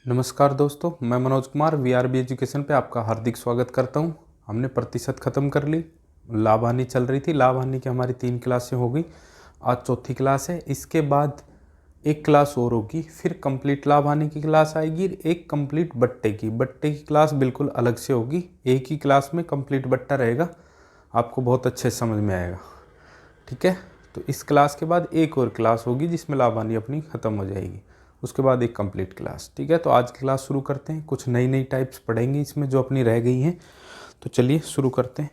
नमस्कार दोस्तों, मैं मनोज कुमार वीआरबी एजुकेशन पे आपका हार्दिक स्वागत करता हूँ। हमने प्रतिशत ख़त्म कर ली, लाभ हानि चल रही थी। लाभ हानि की हमारी 3 क्लासें हो गई, आज चौथी क्लास है। इसके बाद एक क्लास और होगी, फिर कंप्लीट लाभ हानि की क्लास आएगी, एक कंप्लीट बट्टे की क्लास बिल्कुल अलग से होगी। एक ही क्लास में कंप्लीट बट्टा रहेगा, आपको बहुत अच्छे समझ में आएगा। ठीक है, तो इस क्लास के बाद एक और क्लास होगी जिसमें लाभ हानि अपनी ख़त्म हो जाएगी, उसके बाद एक कंप्लीट क्लास। ठीक है, तो आज की क्लास शुरू करते हैं। कुछ नई नई टाइप्स पढ़ेंगे इसमें जो अपनी रह गई हैं, तो चलिए शुरू करते हैं।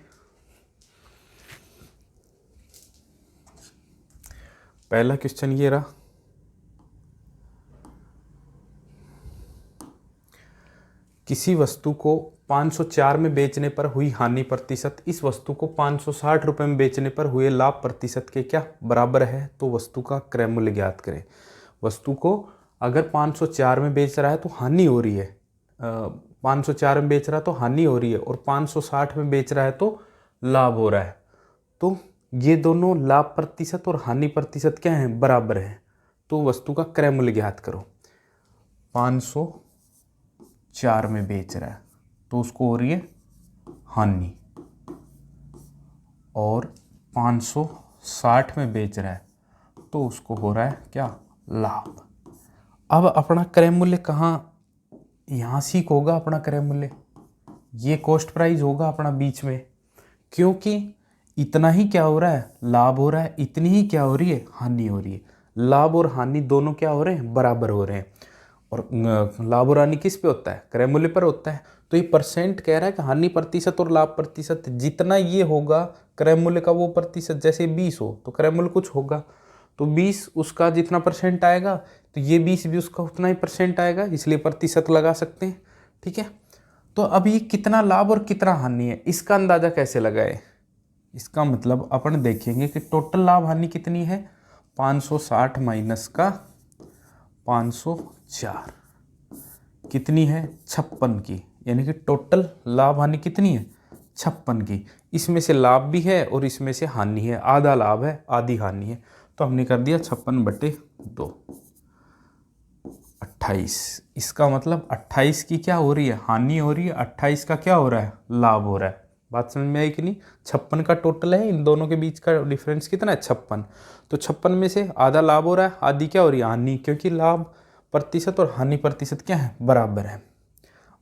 पहला क्वेश्चन ये रहा, किसी वस्तु को 504 में बेचने पर हुई हानि प्रतिशत इस वस्तु को 560 रुपये में बेचने पर हुए लाभ प्रतिशत के क्या बराबर है, तो वस्तु का क्रय मूल्य ज्ञात करें। वस्तु को अगर 504 में बेच रहा है तो हानि हो रही है, 504 में बेच रहा है तो हानि हो रही है, और 560 में बेच रहा है तो लाभ हो रहा है। तो ये दोनों लाभ प्रतिशत और हानि प्रतिशत क्या हैं, बराबर हैं। तो वस्तु का क्रय मूल्य ज्ञात करो। 504 में बेच रहा है तो उसको हो रही है हानि, और 560 में बेच रहा है तो उसको हो रहा है क्या, लाभ। अब अपना क्रय मूल्य कहाँ, यहाँ सीख होगा अपना क्रय मूल्य, ये कॉस्ट प्राइस होगा अपना बीच में, क्योंकि इतना ही क्या हो रहा है, लाभ हो रहा है, इतनी ही क्या हो रही है, हानि हो रही है। लाभ और हानि दोनों क्या हो रहे हैं, बराबर हो रहे हैं। और लाभ और हानि किस पे होता है, क्रय मूल्य पर होता है। तो ये परसेंट कह रहा है कि हानि प्रतिशत और लाभ प्रतिशत जितना ये होगा क्रय मूल्य का वो प्रतिशत, जैसे 20 हो तो क्रय मूल्य कुछ होगा, तो 20 उसका जितना परसेंट आएगा तो ये 20 भी उसका उतना ही परसेंट आएगा, इसलिए प्रतिशत लगा सकते हैं। ठीक है, तो अब ये कितना लाभ और कितना हानि है, इसका अंदाजा कैसे लगाए। इसका मतलब अपन देखेंगे कि टोटल लाभ हानि कितनी है, 560 माइनस का 504 कितनी है, 56 की, यानी कि टोटल लाभ हानि कितनी है, 56 की। इसमें से लाभ भी है और इसमें से हानि है, आधा लाभ है आधी हानि है, तो हमने कर दिया 56/2, 28। इसका मतलब 28 की क्या हो रही है, हानि हो रही है, 28 का क्या हो रहा है, लाभ हो रहा है। बात समझ में आई कि नहीं। 56 का टोटल है, इन दोनों के बीच का डिफरेंस कितना है, 56। तो 56 में से आधा लाभ हो रहा है, आधी क्या हो रही है, हानि, क्योंकि लाभ प्रतिशत और हानि प्रतिशत क्या है, बराबर है।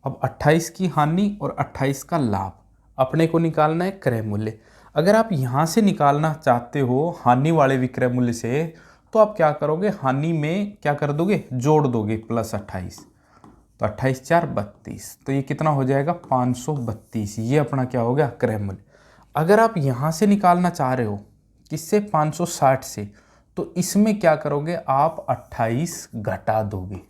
अब 28 की हानि और 28 का लाभ अपने को निकालना है क्रय मूल्य। अगर आप यहाँ से निकालना चाहते हो हानि वाले विक्रय मूल्य से, तो आप क्या करोगे, हानि में क्या कर दोगे, जोड़ दोगे +28, तो 28 4 32, तो ये कितना हो जाएगा, 532। ये अपना क्या हो गया, क्रय मूल्य। अगर आप यहाँ से निकालना चाह रहे हो किससे, 560 से, तो इसमें क्या करोगे, आप 28 घटा दोगे,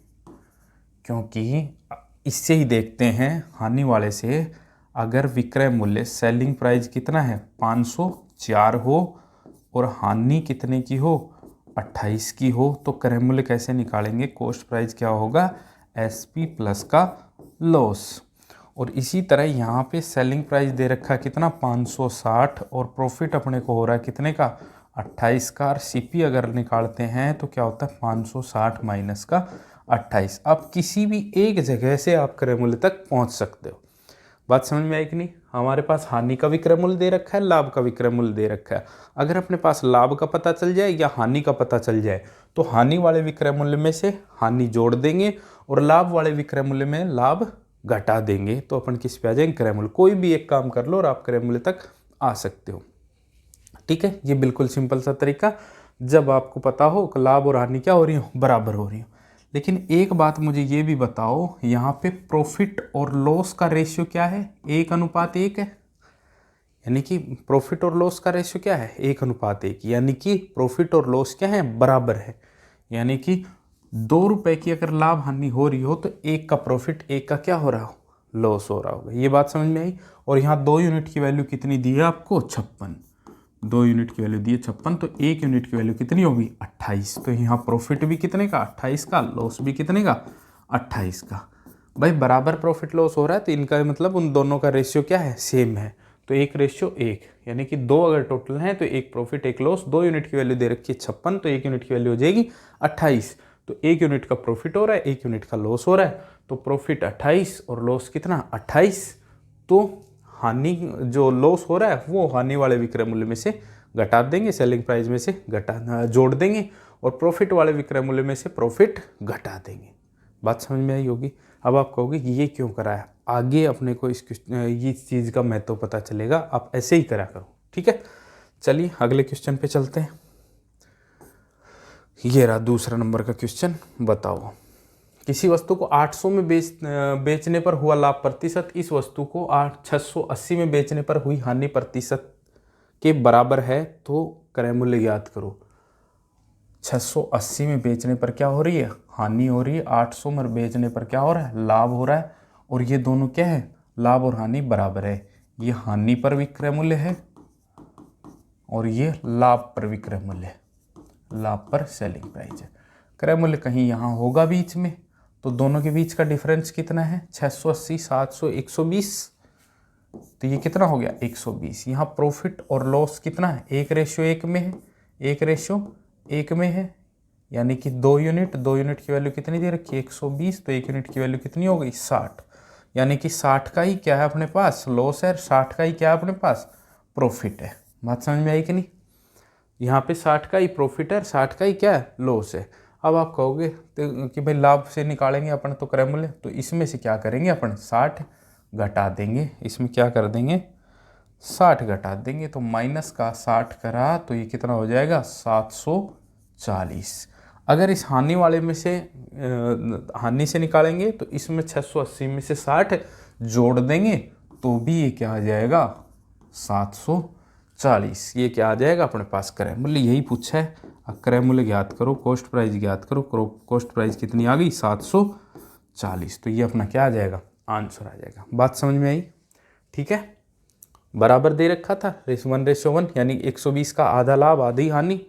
क्योंकि इससे ही देखते हैं हानि वाले से, अगर विक्रय मूल्य सेलिंग प्राइस कितना है, 504 हो और हानि कितने की हो, 28 की हो, तो क्रय मूल्य कैसे निकालेंगे, कॉस्ट प्राइस क्या होगा, SP प्लस का लॉस। और इसी तरह यहाँ पे सेलिंग प्राइस दे रखा है कितना, 560, और प्रॉफिट अपने को हो रहा है कितने का, 28 का। और CP अगर निकालते हैं तो क्या होता है, 560 माइनस का 28। अब किसी भी एक जगह से आप क्रय मूल्य तक पहुँच सकते हो। बात समझ में आई कि नहीं। हमारे पास हानि का विक्रय मूल्य दे रखा है, लाभ का विक्रय मूल्य दे रखा है। अगर अपने पास लाभ का पता चल जाए या हानि का पता चल जाए, तो हानि वाले विक्रय मूल्य में से हानि जोड़ देंगे और लाभ वाले विक्रय मूल्य में लाभ घटा देंगे, तो अपन किस पे आ जाएंगे, क्रय मूल्य। कोई भी एक काम कर लो और आप क्रय मूल्य तक आ सकते हो। ठीक है, ये बिल्कुल सिंपल सा तरीका, जब आपको पता हो कि लाभ और हानि क्या हो रही हो, बराबर हो रही हो। लेकिन एक बात मुझे ये भी बताओ, यहाँ पे प्रॉफिट और लॉस का रेशियो क्या है, 1:1 है, यानी कि प्रॉफिट और लॉस का रेशियो क्या है, 1:1, यानी कि प्रॉफिट और लॉस क्या है, बराबर है। यानी कि 2 रुपए की अगर लाभ हानि हो रही हो तो 1 का प्रॉफिट, 1 का क्या हो रहा हो, लॉस हो रहा होगा। ये बात समझ में आई। और यहाँ 2 यूनिट की वैल्यू कितनी दी है आपको, 56, 2 यूनिट की वैल्यू दी है 56, तो 1 यूनिट की वैल्यू कितनी होगी, 28। तो यहाँ प्रॉफिट भी कितने का, 28 का, लॉस भी कितने का, 28 का। भाई बराबर प्रॉफिट लॉस हो रहा है तो इनका मतलब उन दोनों का रेशियो क्या है, सेम है, तो 1:1, यानी कि 2 अगर टोटल हैं तो 1 प्रॉफिट 1 लॉस। 2 यूनिट की वैल्यू दे रखी है 56, तो 1 यूनिट की वैल्यू हो जाएगी 28। तो 1 यूनिट का प्रॉफिट हो रहा है, 1 यूनिट का लॉस हो रहा है, तो प्रॉफिट 28 और लॉस कितना 28। तो हानि जो लॉस हो रहा है वो हानि वाले विक्रय मूल्य में से घटा देंगे, सेलिंग प्राइस में से जोड़ देंगे, और प्रॉफिट वाले विक्रय मूल्य में से प्रॉफिट घटा देंगे। बात समझ में आई होगी। अब आप कहोगे कि ये क्यों करा है, आगे अपने को इस चीज़ का महत्व पता चलेगा, आप ऐसे ही करा करो, ठीक है। चलिए अगले क्वेश्चन पे चलते हैं। ये रहा दूसरा नंबर का क्वेश्चन। बताओ किसी वस्तु को 800 में बेचने पर हुआ लाभ प्रतिशत इस वस्तु को 680 में बेचने पर हुई हानि प्रतिशत के बराबर है, तो क्रय मूल्य ज्ञात करो। 680 में बेचने पर क्या हो रही है, हानि हो रही है, 800 में बेचने पर क्या हो रहा है, लाभ हो रहा है, और ये दोनों क्या है, लाभ और हानि बराबर है। ये हानि पर विक्रय मूल्य है और ये लाभ पर विक्रय मूल्य है, लाभ पर सेलिंग प्राइस है। क्रय मूल्य कहीं यहाँ होगा बीच में, तो दोनों के बीच का डिफरेंस कितना है, 680 700 120, तो ये कितना हो गया 120। यहाँ प्रॉफिट और लॉस कितना है, 1:1 में है, 1:1 में है, यानी कि 2 यूनिट की वैल्यू कितनी दे रखी है 120, तो 1 यूनिट की वैल्यू कितनी हो गई 60, यानी कि 60 का ही क्या है अपने पास लॉस है, 60 का ही क्या है अपने पास प्रॉफिट है। बात समझ में आई कि नहीं, यहाँ पे 60 का ही प्रॉफिट है, 60 का ही क्या है लॉस है। अब आप कहोगे तो कि भाई लाभ से निकालेंगे अपन तो क्रय मूल्य, तो इसमें से क्या करेंगे अपन 60 घटा देंगे, इसमें क्या कर देंगे 60 घटा देंगे, तो माइनस का 60 करा तो ये कितना हो जाएगा 740। अगर इस हानि वाले में से हानि से निकालेंगे तो इसमें 680 में से 60 जोड़ देंगे तो भी ये क्या आ जाएगा 740। ये क्या आ जाएगा अपने पास क्रय मूल्य, यही पूछा है। क्रय मूल्य ज्ञात करो, कॉस्ट प्राइस ज्ञात करो, कॉस्ट प्राइस कितनी आ गई 740, तो ये अपना क्या आ जाएगा आंसर आ जाएगा। बात समझ में आई, ठीक है। बराबर दे रखा था 1:1, यानी 120 का आधा लाभ आधी हानि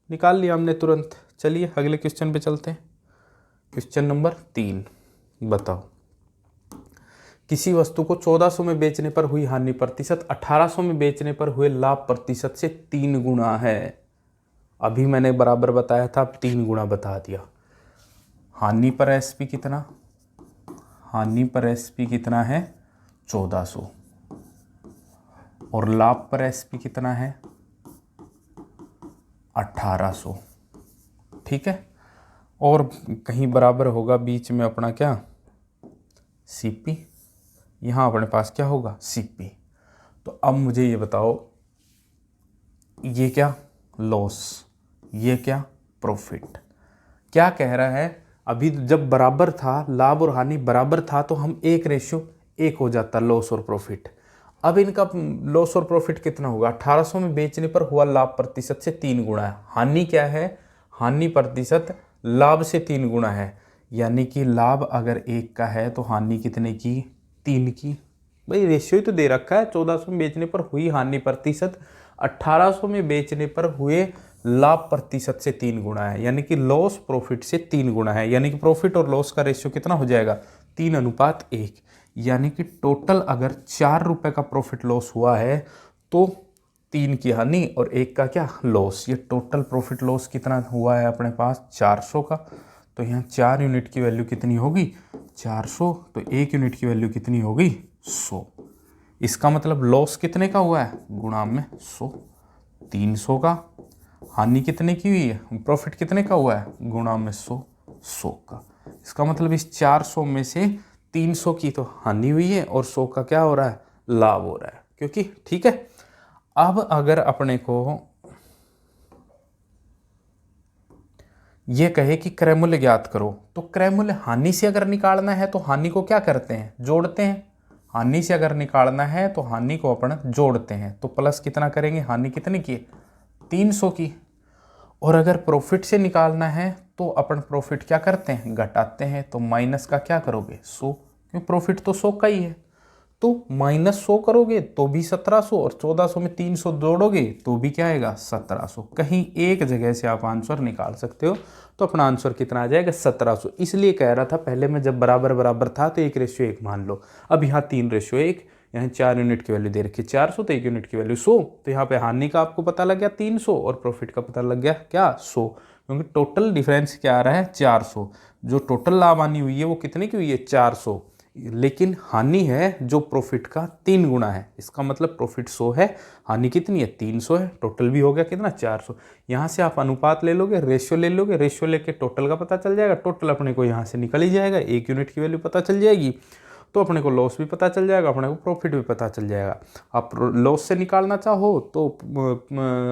निकाल लिया हमने तुरंत। चलिए अगले क्वेश्चन पे चलते हैं। क्वेश्चन नंबर 3, बताओ किसी वस्तु को 1400 में बेचने पर हुई हानि प्रतिशत 1800 में बेचने पर हुए लाभ प्रतिशत से 3 गुना है। अभी मैंने बराबर बताया था, अब 3 गुना बता दिया। हानि पर एसपी कितना, हानि पर एसपी कितना है 1400, और लाभ पर एसपी कितना है 1800, ठीक है। और कहीं बराबर होगा बीच में अपना क्या सीपी, यहाँ अपने पास क्या होगा सीपी। तो अब मुझे ये बताओ, ये क्या लॉस, ये क्या प्रॉफिट। क्या कह रहा है, अभी जब बराबर था लाभ और हानि बराबर था तो हम 1:1 हो जाता लॉस और प्रॉफिट। अब इनका लॉस और प्रॉफिट कितना होगा, 1800 में बेचने पर हुआ लाभ प्रतिशत से 3 गुना है। हानि क्या है, हानि प्रतिशत लाभ से 3 गुना है, यानी कि लाभ अगर 1 का है तो हानि कितने की 3 की। भाई रेशियो ही तो दे रखा है, 1400 में बेचने पर हुई हानि प्रतिशत 1800 में बेचने पर हुए लाभ प्रतिशत से 3 गुना है, यानी कि लॉस प्रॉफिट से 3 गुना है, यानी कि प्रॉफिट और लॉस का रेशियो कितना हो जाएगा 3:1। यानी कि टोटल अगर 4 रुपए का प्रॉफिट लॉस हुआ है तो 3 की हानि और 1 का क्या लॉस। ये टोटल प्रॉफिट लॉस कितना हुआ है अपने पास 400 का, तो यहाँ 4 यूनिट की वैल्यू कितनी होगी 400, तो 1 यूनिट की वैल्यू कितनी होगी 100। इसका मतलब लॉस कितने का हुआ है गुणा में 100, 300 का। हानि कितने की हुई है, प्रॉफिट कितने का हुआ है गुणा में 100 का। इसका मतलब इस 400 में से 300 की तो हानि हुई है और 100 का क्या हो रहा है लाभ हो रहा है, क्योंकि ठीक है। अब अगर अपने को ये कहे कि क्रय मूल्य ज्ञात करो, तो क्रय मूल्य हानि से अगर निकालना है तो हानि को क्या करते हैं जोड़ते हैं। हानि से अगर निकालना है तो हानि को अपन जोड़ते हैं, तो प्लस कितना करेंगे, हानि कितनी की 300 की। और अगर प्रॉफिट से निकालना है तो अपन प्रॉफिट क्या करते हैं घटाते हैं, तो माइनस का क्या करोगे 100, क्योंकि प्रॉफिट तो 100 का ही है। तो -100 करोगे तो भी 1700, और 1400 में 300 जोड़ोगे तो भी क्या आएगा 1700। कहीं एक जगह से आप आंसर निकाल सकते हो, तो अपना आंसर कितना आ जाएगा 1700। इसलिए कह रहा था पहले में जब बराबर बराबर था तो 1:1 मान लो, अब यहाँ 3:1, यहाँ 4 यूनिट की वैल्यू दे रखी 400, तो 1 यूनिट की वैल्यू 100, तो यहाँ पे हानि का आपको पता लग गया 300 और प्रॉफिट का पता लग गया क्या 100, क्योंकि टोटल डिफरेंस क्या आ रहा है 400। जो टोटल लाभ हानि हुई है वो कितने की हुई है 400, लेकिन हानि है जो प्रॉफिट का 3 गुना है। इसका मतलब प्रॉफिट 100 है, हानि कितनी है 300 है, टोटल भी हो गया कितना 400। यहाँ से आप अनुपात ले लोगे, रेशियो ले लोगे, रेशियो लेके टोटल का पता चल जाएगा, टोटल अपने को यहाँ से निकल ही जाएगा, 1 यूनिट की वैल्यू पता चल जाएगी, तो अपने को लॉस भी पता चल जाएगा, अपने को प्रॉफिट भी पता चल जाएगा। आप लॉस से निकालना चाहो तो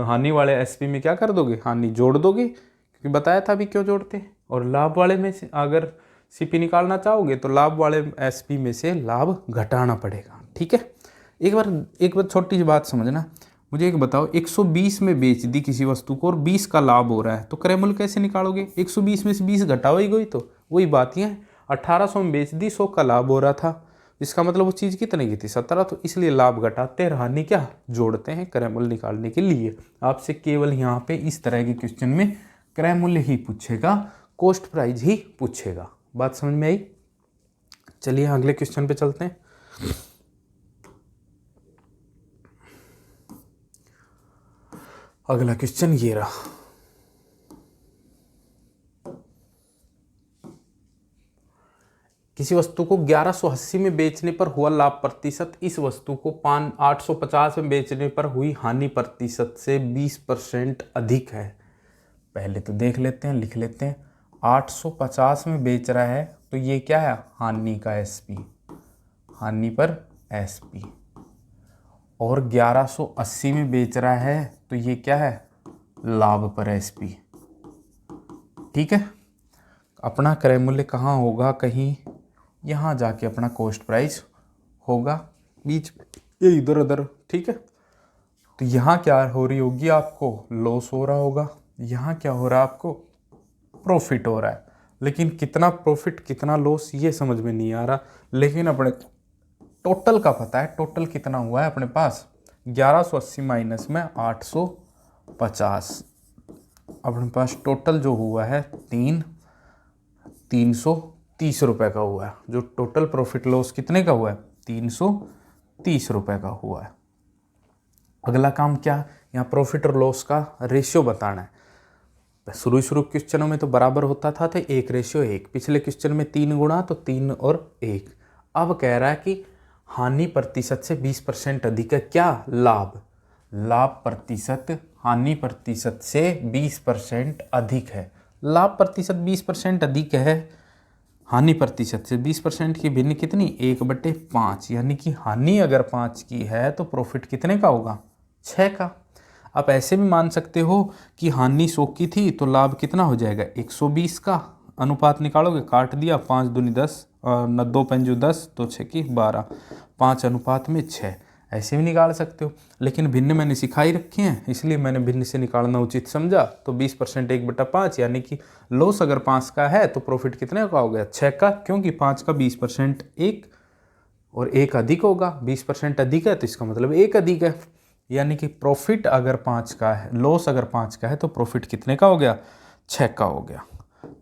हानि वाले एसपी में क्या कर दोगे, हानि जोड़ दोगे, क्योंकि बताया था अभी क्यों जोड़ते हैं। और लाभ वाले में से अगर सीपी निकालना चाहोगे तो लाभ वाले एसपी में से लाभ घटाना पड़ेगा। ठीक है, एक बार छोटी सी बात समझना, मुझे एक बताओ, 120 में बेच दी किसी वस्तु को और 20 का लाभ हो रहा है, तो क्रय मूल्य कैसे निकालोगे? 120 में से 20 घटाओ ही, तो वही बात है। 1800 में बेच दी, 100 का लाभ हो रहा था, इसका मतलब वो चीज़ कितने की थी 17, तो इसलिए लाभ घटाते हैं, हानि क्या जोड़ते हैं क्रय मूल्य निकालने के लिए। आपसे केवल यहाँ पे इस तरह के क्वेश्चन में क्रय मूल्य ही पूछेगा, कॉस्ट प्राइस ही पूछेगा। बात समझ में आई? चलिए अगले क्वेश्चन पे चलते हैं। अगला क्वेश्चन ये रहा, किसी वस्तु को 1180 में बेचने पर हुआ लाभ प्रतिशत इस वस्तु को 850 में बेचने पर हुई हानि प्रतिशत से 20% अधिक है। पहले तो देख लेते हैं, लिख लेते हैं। 850 में बेच रहा है तो ये क्या है, हानि का एसपी, हानि पर एसपी। और 1180 में बेच रहा है तो ये क्या है, लाभ पर एसपी। ठीक है, अपना क्रय मूल्य कहाँ होगा, कहीं यहाँ जाके अपना कॉस्ट प्राइस होगा, बीच ये इधर उधर। ठीक है, तो यहाँ क्या हो रही होगी, आपको लॉस हो रहा होगा, यहाँ क्या हो रहा है, आपको प्रॉफिट हो रहा है। लेकिन कितना प्रॉफिट कितना लॉस ये समझ में नहीं आ रहा, लेकिन अपने टोटल का पता है। टोटल कितना हुआ है अपने पास, 1180 माइनस में 850, अपने पास टोटल जो हुआ है 330 रुपये का हुआ है। जो टोटल प्रॉफिट लॉस कितने का हुआ है, 330 रुपये का हुआ है। अगला काम क्या, यहाँ प्रॉफिट और लॉस का रेशियो बताना है। शुरू क्वेश्चनों में तो बराबर होता था, तो 1:1। पिछले क्वेश्चन में 3 गुणा, तो 3 और 1। अब कह रहा है कि हानि प्रतिशत से 20% अधिक है, क्या, लाभ। लाभ प्रतिशत हानि प्रतिशत से 20% अधिक है। लाभ प्रतिशत 20% अधिक है, हानि प्रतिशत से 20% की भिन्न कितनी, 1/5, यानी कि हानि अगर 5 की है तो प्रॉफिट कितने का होगा, 6 का। आप ऐसे भी मान सकते हो कि हानि 100 की थी तो लाभ कितना हो जाएगा, 120 का। अनुपात निकालोगे, काट दिया, 5 दूनी 10, 2 पंजू 10, 2 6 की 12, 5:6, ऐसे भी निकाल सकते हो। लेकिन भिन्न मैंने सिखाई रखी हैं, इसलिए मैंने भिन्न से निकालना उचित समझा। तो 20% 1/5, यानी कि लॉस अगर 5 का है तो प्रॉफिट कितने का हो गया, 6 का, क्योंकि 5 का 20% 1 और 1 अधिक होगा। 20% अधिक है तो इसका मतलब 1 अधिक है, यानी कि प्रॉफिट अगर 5 का है, लॉस अगर 5 का है तो प्रॉफिट कितने का हो गया, 6 का हो गया।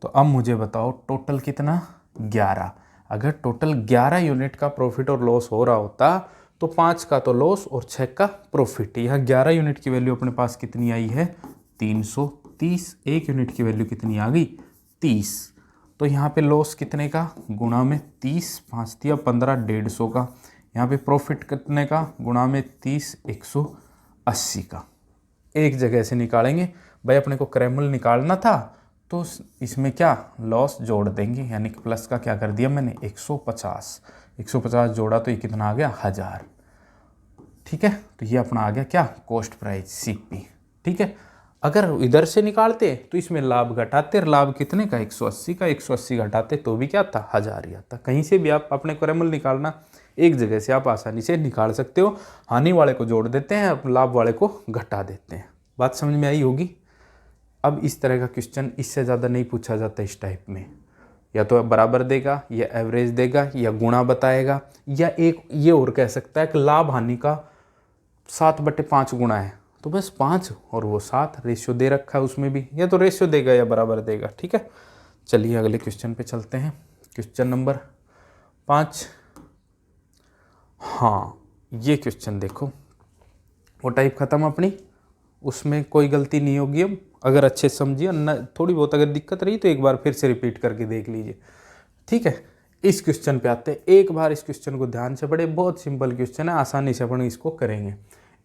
तो अब मुझे बताओ टोटल कितना, 11। अगर टोटल 11 यूनिट का प्रॉफिट और लॉस हो रहा होता तो 5 का तो लॉस और 6 का प्रॉफिट। यहाँ 11 यूनिट की वैल्यू अपने पास कितनी आई है, 330। 1 यूनिट की वैल्यू कितनी आ गई, 30। तो यहाँ पे लॉस कितने का, गुणा में 30, 5 दिया 15, 150 का। यहाँ पे प्रॉफिट कितने का, गुणा में 30, 180 का। एक जगह से निकालेंगे भाई, अपने को क्रय मूल्य निकालना था तो इसमें क्या, लॉस जोड़ देंगे, यानी कि प्लस का क्या कर दिया मैंने, 150 जोड़ा तो ये कितना आ गया, 1000। ठीक है, तो ये अपना आ गया क्या, कॉस्ट प्राइस, सीपी। ठीक है, अगर इधर से निकालते तो इसमें लाभ घटाते, लाभ कितने का, 180 का, 180 घटाते तो भी क्या था, 1000 ही आता। कहीं से भी आप अपने क्रय मूल्य निकालना, एक जगह से आप आसानी से निकाल सकते हो। हानि वाले को जोड़ देते हैं, लाभ वाले को घटा देते हैं। बात समझ में आई होगी। अब इस तरह का क्वेश्चन इससे ज़्यादा नहीं पूछा जाता इस टाइप में, या तो बराबर देगा, या एवरेज देगा, या गुणा बताएगा, या एक ये और कह सकता है कि लाभ हानि का 7/5 गुणा है, तो बस 5 और वो 7 रेशियो दे रखा है उसमें भी, या तो रेशियो देगा या बराबर देगा। ठीक है, चलिए अगले क्वेश्चन पे चलते हैं। Question number 5। हाँ, ये क्वेश्चन देखो, वो टाइप ख़त्म अपनी, उसमें कोई गलती नहीं होगी। अगर अच्छे से समझिए न, थोड़ी बहुत अगर दिक्कत रही तो एक बार फिर से रिपीट करके देख लीजिए, ठीक है। इस क्वेश्चन पे आते हैं, एक बार इस क्वेश्चन को ध्यान से पढ़े, बहुत सिंपल क्वेश्चन है, आसानी से अपन इसको करेंगे।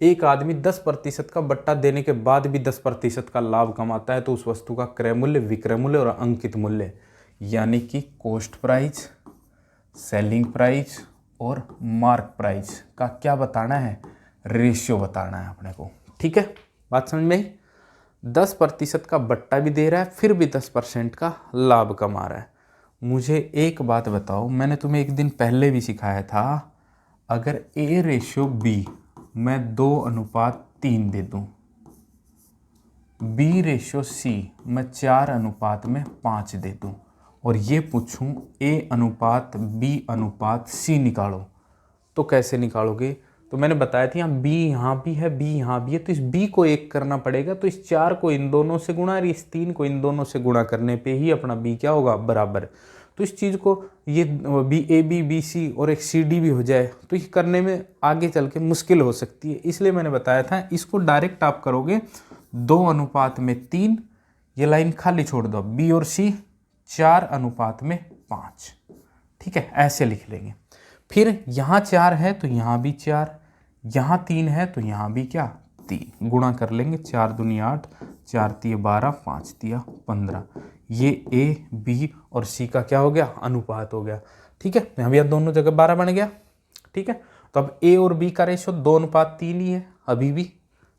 एक आदमी 10% का बट्टा देने के बाद भी 10% का लाभ कमाता है तो उस वस्तु का क्रय मूल्य, विक्रय मूल्य और अंकित मूल्य यानी कि कॉस्ट प्राइस, सेलिंग प्राइस और मार्क प्राइस का क्या बताना है, रेशियो बताना है अपने को, ठीक है। बात समझ में आई। 10% का बट्टा भी दे रहा है, फिर भी 10% का लाभ कमा रहा है। मुझे एक बात बताओ, मैंने तुम्हें एक दिन पहले भी सिखाया था, अगर A/B मैं 2:3 दे दूं, B/C मैं 4:5 दे दूं और ये पूछूं A/B/C निकालो, तो कैसे निकालोगे? तो मैंने बताया था यहाँ B यहाँ भी है, B यहाँ भी है, तो इस B को 1 करना पड़ेगा, तो इस 4 को इन दोनों से गुणा और इस 3 को इन दोनों से गुणा करने पे ही अपना B क्या होगा, बराबर। तो इस चीज़ को ये AB/BC और एक CD भी हो जाए तो ये करने में आगे चल के मुश्किल हो सकती है, इसलिए मैंने बताया था इसको डायरेक्ट आप करोगे 2:3, ये लाइन खाली छोड़ दो, B और C 4:5, ठीक है, ऐसे लिख लेंगे। फिर यहाँ 4 है तो यहाँ भी 4, यहाँ 3 है तो यहाँ भी क्या, 3, गुणा कर लेंगे, 4 दूनी 8, 4 तिया 12, 5 तिया 15, ये A, B और C का क्या हो गया, अनुपात हो गया, ठीक है। यहाँ भी दोनों जगह 12 बन गया, ठीक है। तो अब A और B का रेशो 2:3 ही है अभी भी,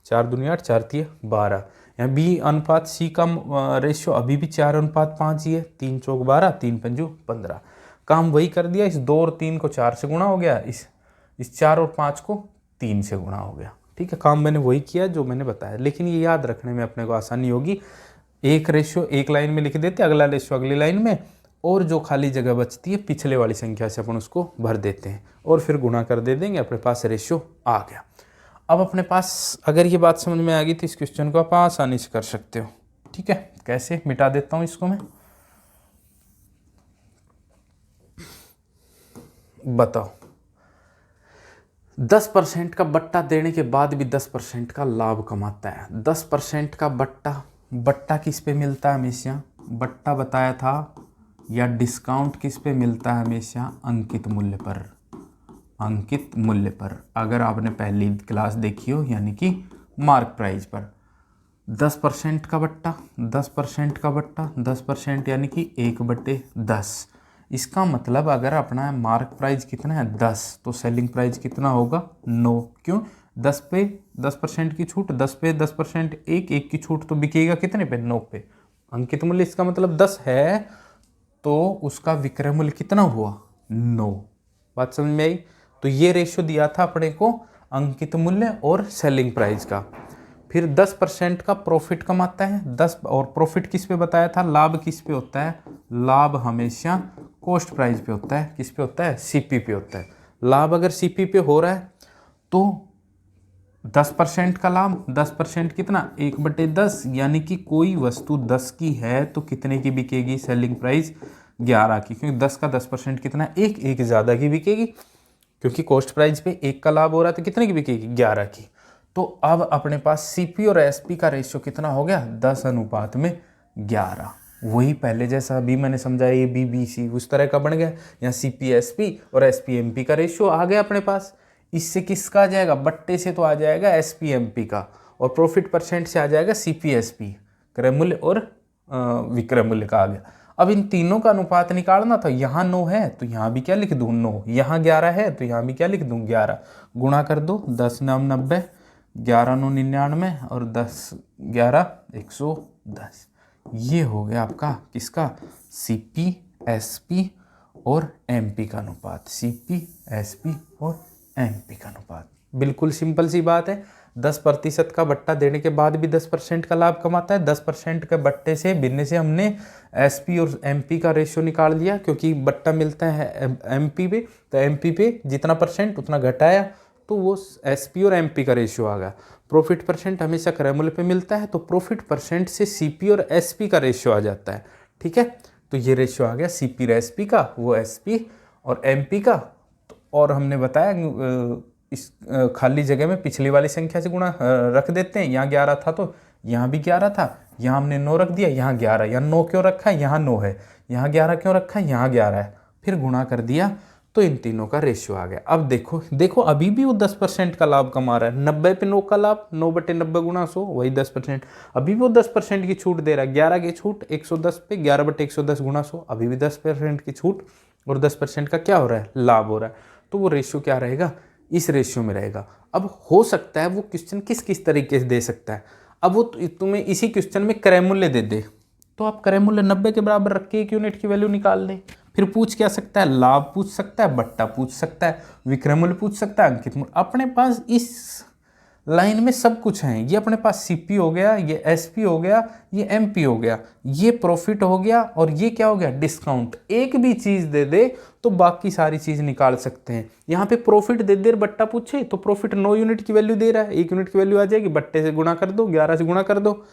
4 दूनी 8, 4 तिया 12, यहाँ B/C का रेशियो अभी भी 4:5 ही है, 3 चौक 12, 3 पंजू 15, काम वही कर दिया, इस 2 और 3 को 4 से गुणा हो गया, इस 4 और 5 को 3 से गुणा हो गया, ठीक है। काम मैंने वही किया जो मैंने बताया, लेकिन ये याद रखने में अपने को आसानी होगी, एक रेशियो एक लाइन में लिख देते, अगला रेशियो अगली लाइन में, और जो खाली जगह बचती है पिछले वाली संख्या से अपन उसको भर देते हैं और फिर गुणा कर दे देंगे, अपने पास रेशियो आ गया। अब अपने पास अगर ये बात समझ में आ गई तो इस क्वेश्चन को आप आसानी से कर सकते हो, ठीक है। कैसे, मिटा देता हूं इसको मैं, बताओ। 10% का बट्टा देने के बाद भी 10% का लाभ कमाता है। 10% का बट्टा किस पे मिलता है हमेशा, बट्टा बताया था, या डिस्काउंट किस पे मिलता है हमेशा, अंकित मूल्य पर, अंकित मूल्य पर। अगर आपने पहली क्लास देखी हो यानी कि मार्क प्राइस पर, 10% का बट्टा, 10% का बट्टा, 10% यानी कि 1/10। इसका मतलब अगर अपना मार्क प्राइस कितना है 10, तो सेलिंग प्राइस कितना होगा 9, क्यों, 10 पे 10% की छूट, 10 पे 10%, एक की छूट, तो बिकेगा कितने पे, 9 पे। अंकित मूल्य इसका मतलब 10 है तो उसका विक्रय मूल्य कितना हुआ, 9। बात समझ में आई। तो ये रेशियो दिया था अपने को अंकित मूल्य और सेलिंग प्राइस का। फिर 10% का प्रॉफिट कमाता है, 10, और प्रॉफिट किस पे बताया था, लाभ किस पे होता है, लाभ हमेशा कॉस्ट प्राइस पे होता है, किस पे होता है, सीपी पे होता है। लाभ अगर सीपी पे हो रहा है तो 10% का लाभ, 10% कितना, 1/10, यानी कि कोई वस्तु 10 की है तो कितने की बिकेगी, सेलिंग प्राइस 11 की, क्योंकि 10 का 10% कितना, एक ज़्यादा की बिकेगी, क्योंकि कॉस्ट प्राइस पे 1 का लाभ हो रहा है तो कितने की बिकेगी, 11 की। तो अब अपने पास सीपी और एसपी का रेशियो कितना हो गया, 10:11। वही पहले जैसा अभी मैंने समझाया, ये बीबीसी उस तरह का बन गया, यहाँ सीपी एसपी और एसपी एमपी का रेशियो आ गया अपने पास। इससे किसका आ जाएगा, बट्टे से तो आ जाएगा एसपी एमपी का, और प्रॉफिट परसेंट से आ जाएगा सीपी एसपी, क्रय मूल्य और विक्रय मूल्य का आ गया। अब इन तीनों का अनुपात निकालना था, यहाँ 9 है तो यहाँ भी क्या लिख दूँ 9, यहाँ 11 है तो यहाँ भी क्या लिख दूँ 11, गुणा कर दो, 10×9 90, 11×9 99 और 10×11 110। ये हो गया आपका किसका, सीपी एसपी और एमपी का अनुपात, सीपी एसपी और एमपी का अनुपात। बिल्कुल सिंपल सी बात है। 10% का बट्टा देने के बाद भी 10% का लाभ कमाता है। 10% के बट्टे से भिन्न से हमने एसपी और एमपी का रेशियो निकाल लिया, क्योंकि बट्टा मिलता है एमपी पे, तो एमपी पे जितना परसेंट उतना घटाया तो वो एसपी और एमपी का रेशियो आ गया। प्रॉफिट परसेंट हमेशा क्रय मूल्य पे मिलता है, तो प्रॉफिट परसेंट से सीपी और एसपी का रेशियो आ जाता है, ठीक है। तो ये रेशियो आ गया सीपी और एसपी का, वो एसपी और एमपी का। और हमने बताया इस खाली जगह में पिछली वाली संख्या से गुणा रख देते हैं, यहाँ 11 था तो यहाँ भी 11 था, यहाँ हमने 9 रख दिया, यहाँ 11, यहाँ 9 क्यों रखा है, यहाँ 9 है, यहाँ 11 क्यों रखा है, यहाँ 11 है, फिर गुणा कर दिया तो इन तीनों का रेशियो आ गया। अब देखो देखो अभी भी वो 10% का लाभ कमा रहा है, 90 पे 9 का लाभ, 9/90 गुणा 100 वही 10%, अभी भी वो 10% की छूट दे रहा है, 11 की छूट 110 पे 11/110 गुणा 100, अभी भी 10% की छूट और 10% का क्या हो रहा है, लाभ हो रहा है। तो वो रेशियो क्या रहेगा, इस रेशियो में रहेगा। अब हो सकता है वो क्वेश्चन किस किस तरीके से दे सकता है, अब वो तुम्हें इसी क्वेश्चन में क्रय मूल्य दे तो आप क्रय मूल्य 90 के बराबर रख के 1 यूनिट की वैल्यू निकाल दें। फिर पूछ क्या सकता है, लाभ पूछ सकता है, बट्टा पूछ सकता है, विक्रय मूल्य पूछ सकता है, अंकित मूल्य। अपने पास इस लाइन में सब कुछ है, ये अपने पास सीपी हो गया, ये एसपी हो गया, ये एमपी हो गया, ये प्रॉफिट हो गया और ये क्या हो गया, डिस्काउंट। एक भी चीज दे दे तो बाकी सारी चीज निकाल सकते हैं। यहाँ पे प्रॉफिट दे दे बट्टा पूछे तो प्रॉफिट 9 यूनिट की वैल्यू दे रहा है, 1 यूनिट की वैल्यू आ जाएगी, बट्टे से गुणा कर दो, 11 से गुणा कर दो।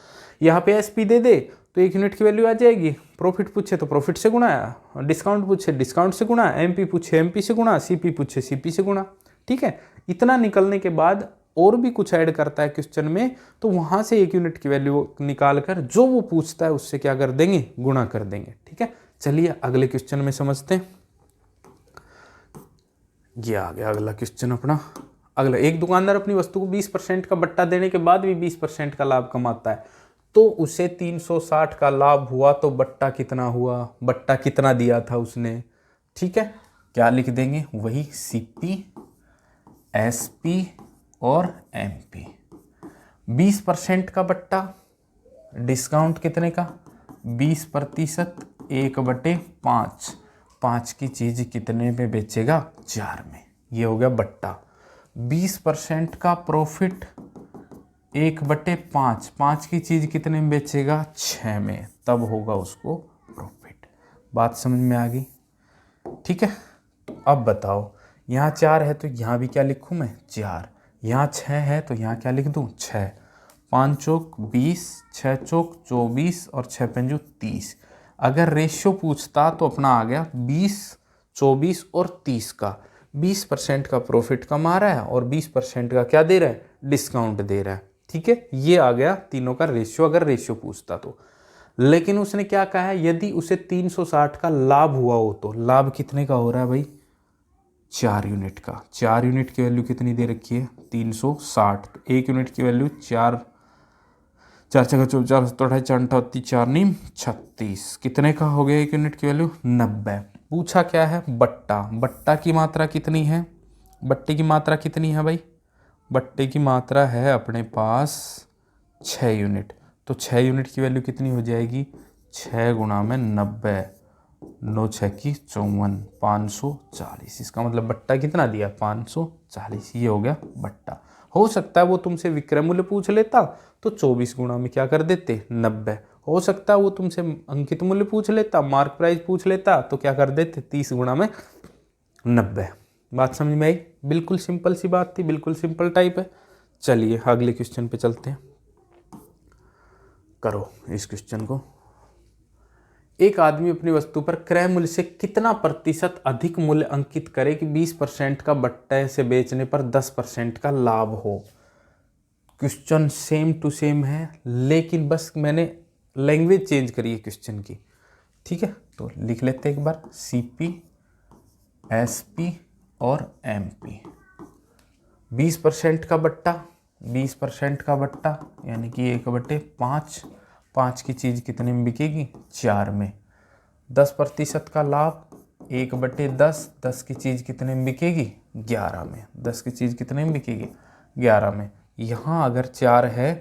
यहाँ पे एसपी दे दे तो 1 यूनिट की वैल्यू आ जाएगी, प्रॉफिट पूछे तो प्रॉफिट से गुणा, डिस्काउंट पूछे डिस्काउंट से गुणा, एमपी पूछे एमपी से गुणा, सीपी पूछे सीपी से गुणा। ठीक है, इतना निकलने के बाद और भी कुछ ऐड करता है क्वेश्चन में तो वहां से 1 यूनिट की वैल्यू निकाल कर जो वो पूछता है उससे क्या कर देंगे, गुणा कर देंगे। ठीक है, चलिए अगले क्वेश्चन में समझते हैं। ये आ गया अगला क्वेश्चन अपना। अगला, एक दुकानदार अपनी वस्तु को 20% का बट्टा देने के बाद भी 20% का लाभ कमाता है तो उसे 360 का लाभ हुआ तो बट्टा कितना हुआ, बट्टा कितना दिया था उसने। ठीक है, क्या लिख देंगे, वही सीपी एसपी और एमपी। 20% का बट्टा, डिस्काउंट कितने का, 20%, 1/5, 5 की चीज कितने में बेचेगा, 4 में, ये हो गया बट्टा। 20% का प्रॉफिट, 1/5, 5 की चीज कितने में बेचेगा, 6 में, तब होगा उसको प्रॉफिट। बात समझ में आ गई। ठीक है, तो अब बताओ, यहाँ 4 है तो यहाँ भी क्या लिखूँ मैं, 4, यहाँ 6 है तो यहाँ क्या लिख दूँ, 6, 5 चौक 20, 6 चौक 24 और 6 पंजू 30। अगर रेशियो पूछता तो अपना आ गया 20, 24 और 30 का। 20% का प्रॉफिट कमा रहा है और 20% का क्या दे रहा है, डिस्काउंट दे रहा है। ठीक है, ये आ गया तीनों का रेशियो, अगर रेशियो पूछता तो। लेकिन उसने क्या कहा है, यदि उसे 360 का लाभ हुआ हो तो लाभ कितने का हो रहा है भाई, 4 यूनिट का। 4 यूनिट की वैल्यू कितनी दे रखी है, 360। तो 1 यूनिट की वैल्यू 4, 4 छः 4, 4 4 4 नीम 36, कितने का हो गया 1 यूनिट की वैल्यू, 90। पूछा क्या है, बट्टा। बट्टा की मात्रा कितनी है, बट्टे की मात्रा कितनी है भाई, बट्टे की मात्रा है अपने पास 6 यूनिट। तो 6 यूनिट की वैल्यू कितनी हो जाएगी, 6 गुणा में 90, 9 6 की 54, 540। इसका मतलब बट्टा कितना दिया, 540। ये हो गया बट्टा। हो सकता है वो तुमसे विक्रय मूल्य पूछ लेता तो 24 गुणा में क्या कर देते, 90। हो सकता है वो तुमसे अंकित मूल्य पूछ लेता, मार्क प्राइस पूछ लेता तो क्या कर देते, 30 गुणा में 90। बात समझ में आई, बिल्कुल सिंपल सी बात थी, बिल्कुल सिंपल टाइप है। चलिए अगले क्वेश्चन पे चलते हैं। करो इस क्वेश्चन को। एक आदमी अपनी वस्तु पर क्रय मूल्य से कितना प्रतिशत अधिक मूल्य अंकित करे कि 20% का बट्टे से बेचने पर 10% का लाभ हो। क्वेश्चन सेम टू सेम है लेकिन बस मैंने लैंग्वेज चेंज करी है क्वेश्चन की। ठीक है, तो लिख लेते हैं एक बार, सीपी एसपी और एमपी। 20% का बट्टा, 20% का बट्टा यानी कि 1/5, 5 की चीज़ कितने में बिकेगी, 4 में। 10% का लाभ, 1/10, 10 की चीज़ कितने में बिकेगी, 11 में। 10 की चीज़ कितने में बिकेगी, 11 में। यहाँ अगर 4 है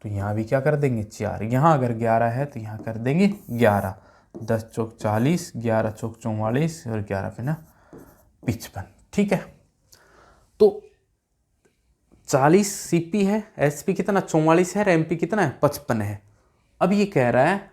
तो यहाँ भी क्या कर देंगे, 4। यहाँ अगर 11 है तो यहाँ कर देंगे 11। 10 चौक 40, 11 चौक 44 और 11 पे ना 55। ठीक है, तो 40 सीपी है, एसपी कितना 44 है और एमपी कितना है 55 है। अब ये कह रहा है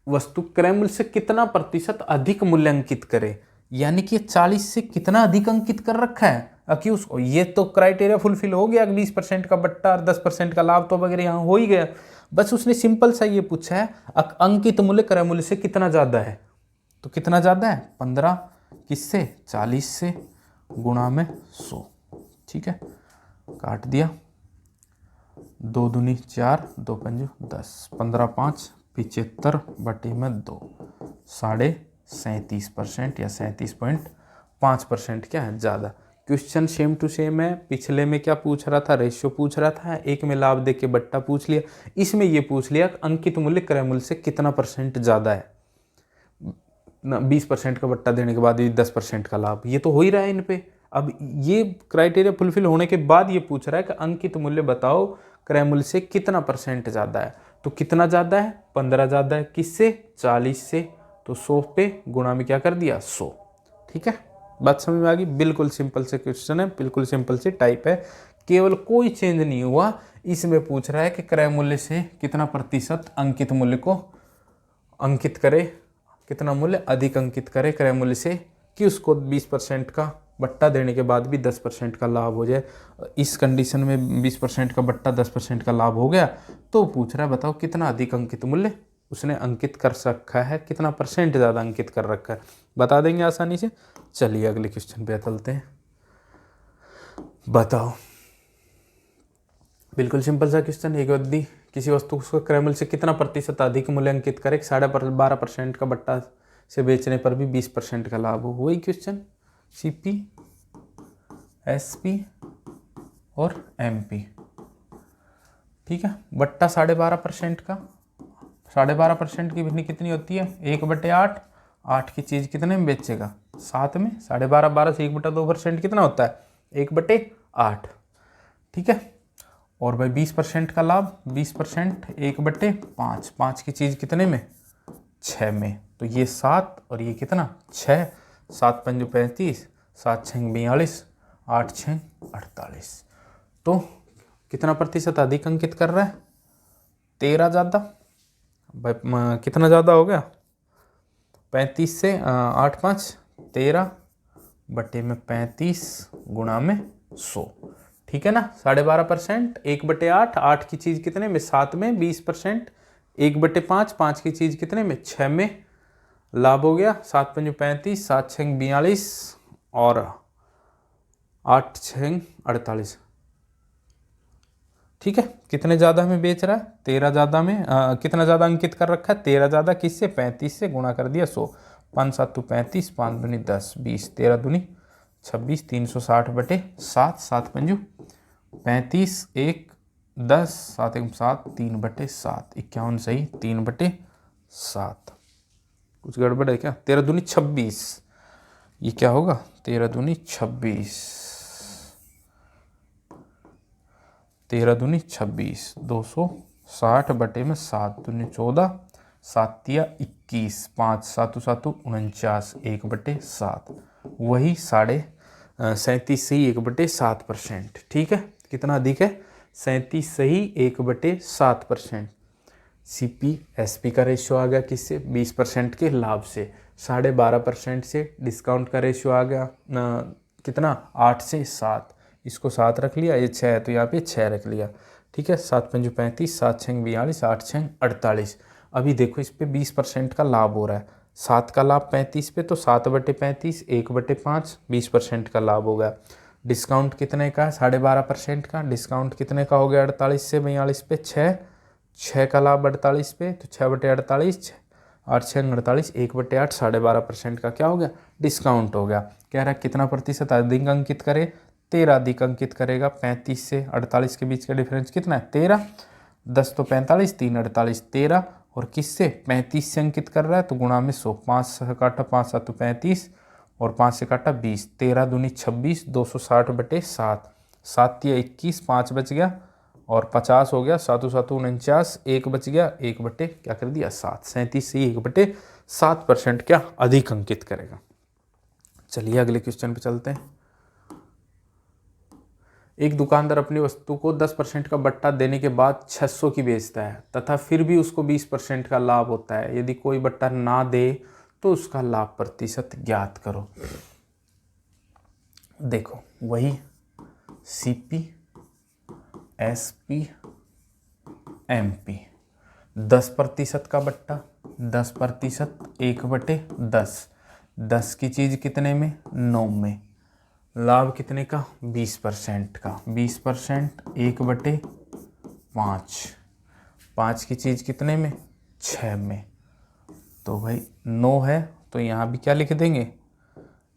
वस्तु क्रय मूल्य से कितना प्रतिशत अधिक मूल्य अंकित करे, यानी कि 40 से कितना अधिक अंकित कर रखा है कि उसको, ये तो क्राइटेरिया फुलफिल हो गया, 20% का बट्टा और 10% का लाभ तो वगैरह यहाँ हो ही गया। बस उसने सिंपल सा ये पूछा है अंकित मूल्य क्रय मूल्य से कितना ज़्यादा है, तो कितना ज़्यादा है, 15 किससे, 40 से, गुणा में 100। ठीक है, काट दिया, 2 दूनी 4, 2 पंजू 10, 15 5 75 बटे में 2, 37.5% या 37.5% क्या है ज़्यादा। क्वेश्चन सेम टू सेम है। पिछले में क्या पूछ रहा था, रेशियो पूछ रहा था, एक में लाभ दे के बट्टा पूछ लिया, इसमें ये पूछ लिया अंकित मूल्य क्रय मूल्य से कितना % ज़्यादा है। 20% का बट्टा देने के बाद भी 10% का लाभ, ये तो हो ही रहा है इन पे। अब ये क्राइटेरिया फुलफिल होने के बाद ये पूछ रहा है कि अंकित मूल्य बताओ क्रय मूल्य से कितना % ज़्यादा है। तो कितना ज़्यादा है, 15 ज़्यादा है। किससे, 40 से। तो 100 पे गुणा में क्या कर दिया, 100। ठीक है, बात समझ में आ गई। बिल्कुल सिंपल से क्वेश्चन है, बिल्कुल सिंपल सी टाइप है, केवल कोई चेंज नहीं हुआ। इसमें पूछ रहा है कि क्रय मूल्य से कितना % अंकित मूल्य को अंकित करे, कितना मूल्य अधिक अंकित करे क्रय मूल्य से, कि उसको 20% का बट्टा देने के बाद भी 10% का लाभ हो जाए। इस कंडीशन में 20% का बट्टा 10% का लाभ हो गया, तो पूछ रहा है बताओ कितना अधिक अंकित मूल्य उसने अंकित कर रखा है, कितना % ज़्यादा अंकित कर रखा है, बता देंगे आसानी से। चलिए अगले क्वेश्चन पे चलते हैं। बताओ, बिल्कुल सिंपल सा क्वेश्चन। एक व्यक्ति किसी वस्तु को क्रय मूल्य से कितना % अधिक मूल्य अंकित करे, 12.5% का बट्टा से बेचने पर भी 20% का लाभ हो। वही क्वेश्चन, CP, SP और MP। ठीक है, बट्टा 12.5% का, 12.5% की भिन्नी कितनी होती है, 1/8। 8 की चीज़ कितने में बेचेगा, 7 में। 12.5 12 से 1/2% कितना होता है, 1/8। ठीक है, और भाई 20% का लाभ, 20% 1/5, 5 की चीज़ कितने में, 6 में। तो ये 7 और ये कितना, 6। 7 पंजू 35, 7 छंग 42, 8 छंग 48। तो कितना % अधिक अंकित कर रहा है, 13 ज़्यादा। भाई कितना ज़्यादा हो गया, 35 से 8 5 13 बटे में 35 गुणा में 100। ठीक है ना, 12.5%, 1/8, 8 की चीज़ कितने में, 7 में। 20% 1/5, 5 की चीज़ कितने में, 6 में। लाभ हो गया 7 पंजू 35, 7 छंग 42 और 8 छंग 48। ठीक है, कितने ज़्यादा में बेच रहा है, 13 ज़्यादा में। कितना ज़्यादा अंकित कर रखा है, 13 ज़्यादा। किससे, 35 से, गुणा कर दिया 100। 5 7 35, 5 दूनी 10, 20, 13 दूनी 26, 360 बटे 7, 7 पंजू 35, 1 10, 7 1 7, 3/7, 51 सही, 3/7। कुछ गड़बड़ है क्या, 13 दूनी 26, ये क्या होगा, 13 दूनी 26, 13 दूनी 26, 260 बटे में 7 दूनी 14, 7 तिया 21, 5 7 7 49, 1/7। वही 37 सही 1/7%। ठीक है, कितना अधिक है, 37 सही 1/7%। CP SP का रेशियो आ गया किससे, 20% के लाभ से। 12.5% से डिस्काउंट का रेशियो आ गया कितना, 8 से 7। इसको 7 रख लिया, ये 6 है तो यहाँ पे 6 रख लिया। ठीक है, 7 पंजू 35, 7 छंग 42, 8 छंग 48। अभी देखो इस पे 20% का लाभ हो रहा है। 7 का लाभ 35 पे, तो 7/35, 1/5, 20% का लाभ हो गया। डिस्काउंट कितने का है, 12.5% का। डिस्काउंट कितने का हो गया, 48 से 42 पे 6 का लाभ 48 पे, तो 6/48, 8 छंग 48, 1/8, 12.5% का क्या हो गया, डिस्काउंट हो गया। कह रहा है कितना % अधिक अंकित करे, 13 अधिक अंकित करेगा। 35 से 48 के बीच का डिफरेंस कितना है, 13। 10 तो 45, 3 48, 13। और किससे, 35 से अंकित कर रहा है, तो गुणा में 100। 5 से काटा 5 7 35 और 5 से काटा 20, 13 दूनी 26, 260 बटे 7, 7 तिया 21, 5 बच गया और 50 हो गया, 7 7 49, 1 बच गया, 1 बटे क्या कर दिया, 7। 37 से 1/7% क्या अधिक अंकित करेगा। चलिए अगले क्वेश्चन पे चलते हैं। एक दुकानदार अपनी वस्तु को 10% का बट्टा देने के बाद 600 की बेचता है तथा फिर भी उसको 20% का लाभ होता है। यदि कोई बट्टा ना दे तो उसका लाभ प्रतिशत ज्ञात करो। देखो वही CP SP MP, 10% का बट्टा, 10%, 1/10, 10 की चीज़ कितने में, 9 में। लाभ कितने का, 20% का, 20%, 1/10, 5, 5 की चीज़ कितने में, 6 में। तो भाई 9 है तो यहाँ भी क्या लिख देंगे,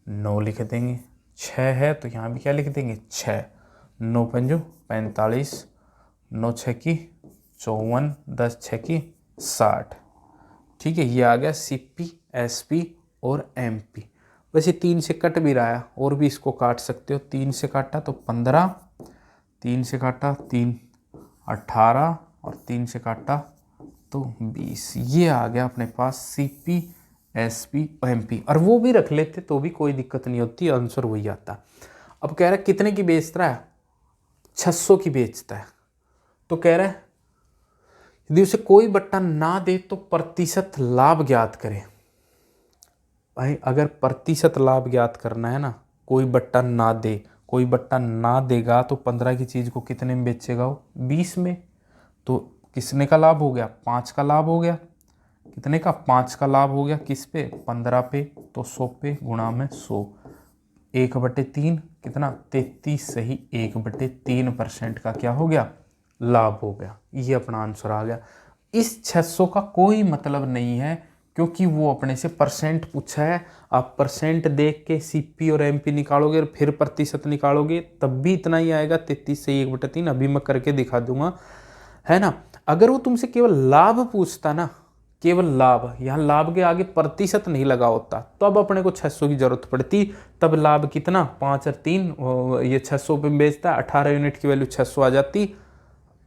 9 लिख देंगे। 6 है तो यहाँ भी क्या लिख देंगे, 6। 9 पंजो 45, 9 छः की 54, 10 छः की 60। ठीक है, ये आ गया CP, SP और MP। वैसे 3 से कट भी रहा है, और भी इसको काट सकते हो। 3 से काटा तो 15, 3 से काटा 3 18, और 3 से काटा तो 20। ये आ गया अपने पास CP, SP और MP। और वो भी रख लेते तो भी कोई दिक्कत नहीं होती, आंसर वही आता। अब कह रहा है कितने की बेच रहा है, 600 की बेचता है। तो कह रहा है यदि उसे कोई बट्टा ना दे तो प्रतिशत लाभ ज्ञात करें। भाई अगर प्रतिशत लाभ ज्ञात करना है ना, कोई बट्टा ना दे, कोई बट्टा ना देगा तो 15 की चीज़ को कितने में बेचेगा वो, 20 में। तो किसने का लाभ हो गया, 5 का लाभ हो गया। कितने का, 5 का लाभ हो गया किस पे, 15 पे। तो 100 पे गुणा में 100, 1/3 कितना, 33 सही 1/3% का क्या हो गया, लाभ हो गया। ये अपना आंसर आ गया। इस 600 का कोई मतलब नहीं है, क्योंकि वो अपने से परसेंट पूछा है। आप परसेंट देख के CP और MP निकालोगे और फिर प्रतिशत निकालोगे तब भी इतना ही आएगा, 33 से 1/3। अभी मैं करके दिखा दूंगा, है ना। अगर वो तुमसे केवल लाभ पूछता ना, केवल लाभ, यहाँ लाभ के आगे प्रतिशत नहीं लगा होता, तो अब अपने को 600 की जरूरत पड़ती। तब लाभ कितना, 5 और 3, ये 600 पे बेचता है, 18 यूनिट की वैल्यू 600 आ जाती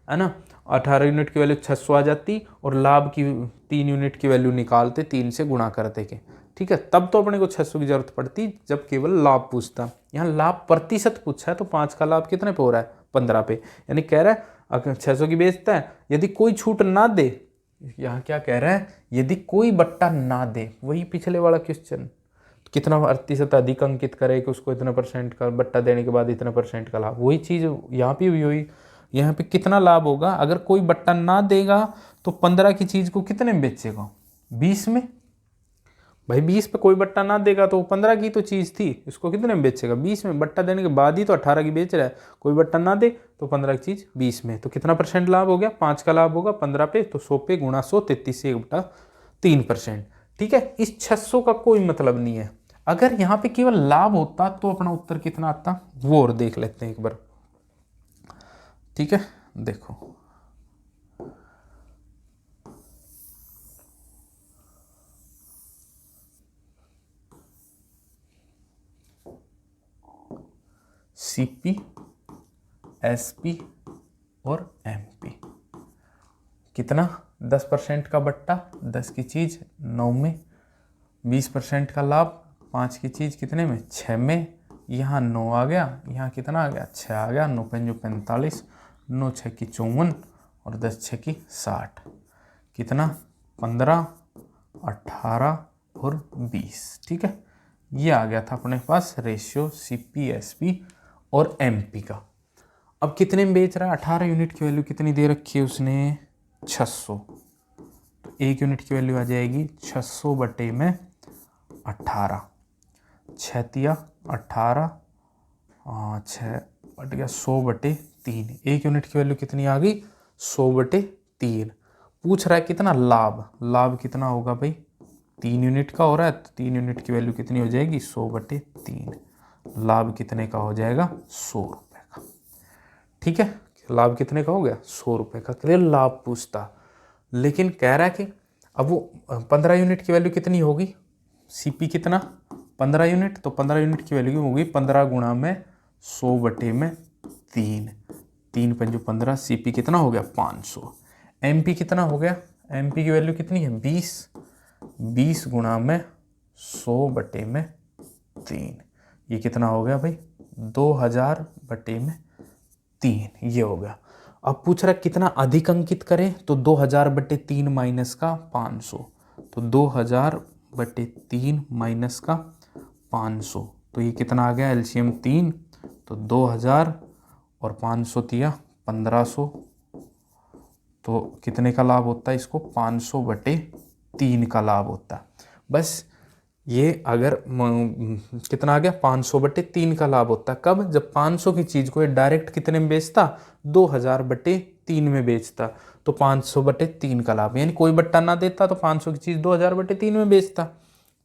है ना। 18 यूनिट की वैल्यू 600 आ जाती, और लाभ की 3 यूनिट की वैल्यू निकालते, 3 से गुणा करते के। ठीक है, तब तो अपने को 600 की जरूरत पड़ती जब केवल लाभ पूछता। यहाँ लाभ प्रतिशत पूछा है, तो 5 का लाभ कितने पे हो रहा है, 15 पे। यानी कह रहा है अगर 600 की बेचता है, यदि कोई छूट ना दे, यहाँ क्या कह रहा है, यदि कोई बट्टा ना दे, वही पिछले वाला क्वेश्चन, कितना प्रतिशत अधिक अंकित करे कि उसको इतना परसेंट का बट्टा देने के बाद इतना परसेंट का लाभ। वही चीज़ यहाँ पे भी हुई। यहाँ पे कितना लाभ होगा, अगर कोई बट्टा ना देगा तो 15 की चीज़ को कितने में बेचेगा, 20 में। भाई 20 पे कोई बट्टा ना देगा तो 15 की तो चीज़ थी, इसको कितने में बेचेगा, 20 में। बट्टा देने के बाद ही तो 18 की बेच रहा है। कोई बट्टा ना दे तो 15 की चीज़ 20 में। तो कितना परसेंट लाभ हो गया, 5 का लाभ होगा 15 पे, तो 100 पे गुणा 100, 33 से 1/3%। ठीक है, इस 600 का कोई मतलब नहीं है। अगर यहाँ पे केवल लाभ होता तो अपना उत्तर कितना आता, वो और देख लेते हैं एक बार। ठीक है, देखो CP, SP और MP कितना, 10% का बट्टा, 10 की चीज़ 9 में, 20% का लाभ, 5 की चीज़ कितने में, 6 में। यहाँ 9 आ गया, यहाँ कितना आ गया, 6 आ गया। 9 पंजो 45, 9 छः की 54, और 10 छः की 60। कितना, 15, 18 और 20। ठीक है, ये आ गया था अपने पास रेशियो CP, SP और MP का। अब कितने में बेच रहा है, 18 यूनिट की वैल्यू कितनी दे रखी है उसने, 600। तो 1 यूनिट की वैल्यू आ जाएगी 600 बटे में 18, 6 तिया 18, 6 बट गया 100/3। 1 यूनिट की वैल्यू कितनी आ गई, 100/3। पूछ रहा है कितना लाभ, लाभ कितना होगा भाई, 3 यूनिट का हो रहा है, तो 3 यूनिट की वैल्यू कितनी हो जाएगी, 100/3। लाभ कितने का हो जाएगा, 100 रुपये का। ठीक है, लाभ कितने का हो गया, 100 रुपये का। क्लियर, लाभ पूछता, लेकिन कह रहा है कि अब वो 15 यूनिट की वैल्यू कितनी होगी, CP कितना, 15 यूनिट। तो 15 यूनिट की वैल्यू होगी 15 गुणा में 100/3, 3 पंजो 15, CP कितना हो गया, 500। MP कितना हो गया, MP की वैल्यू कितनी है, 20, 20 गुणा में 100/3। ये कितना हो गया भाई, 2000/3। ये हो गया। अब पूछ रहा है कितना अधिक अंकित करें, तो 2000/3 माइनस का 500। तो 2000/3 माइनस का 500, तो ये कितना आ गया, एलसीएम 3। तो 2000 और 500 दिया 1500। तो कितने का लाभ होता है इसको, 500/3 का लाभ होता है। बस ये अगर कितना आ गया, 500/3 का लाभ होता है। कब, जब 500 की चीज़ को ये डायरेक्ट कितने में बेचता, 2000/3 3 में बेचता तो 500/3 का लाभ, यानी कोई बट्टा ना देता तो 500 की चीज़ 2000/3 में बेचता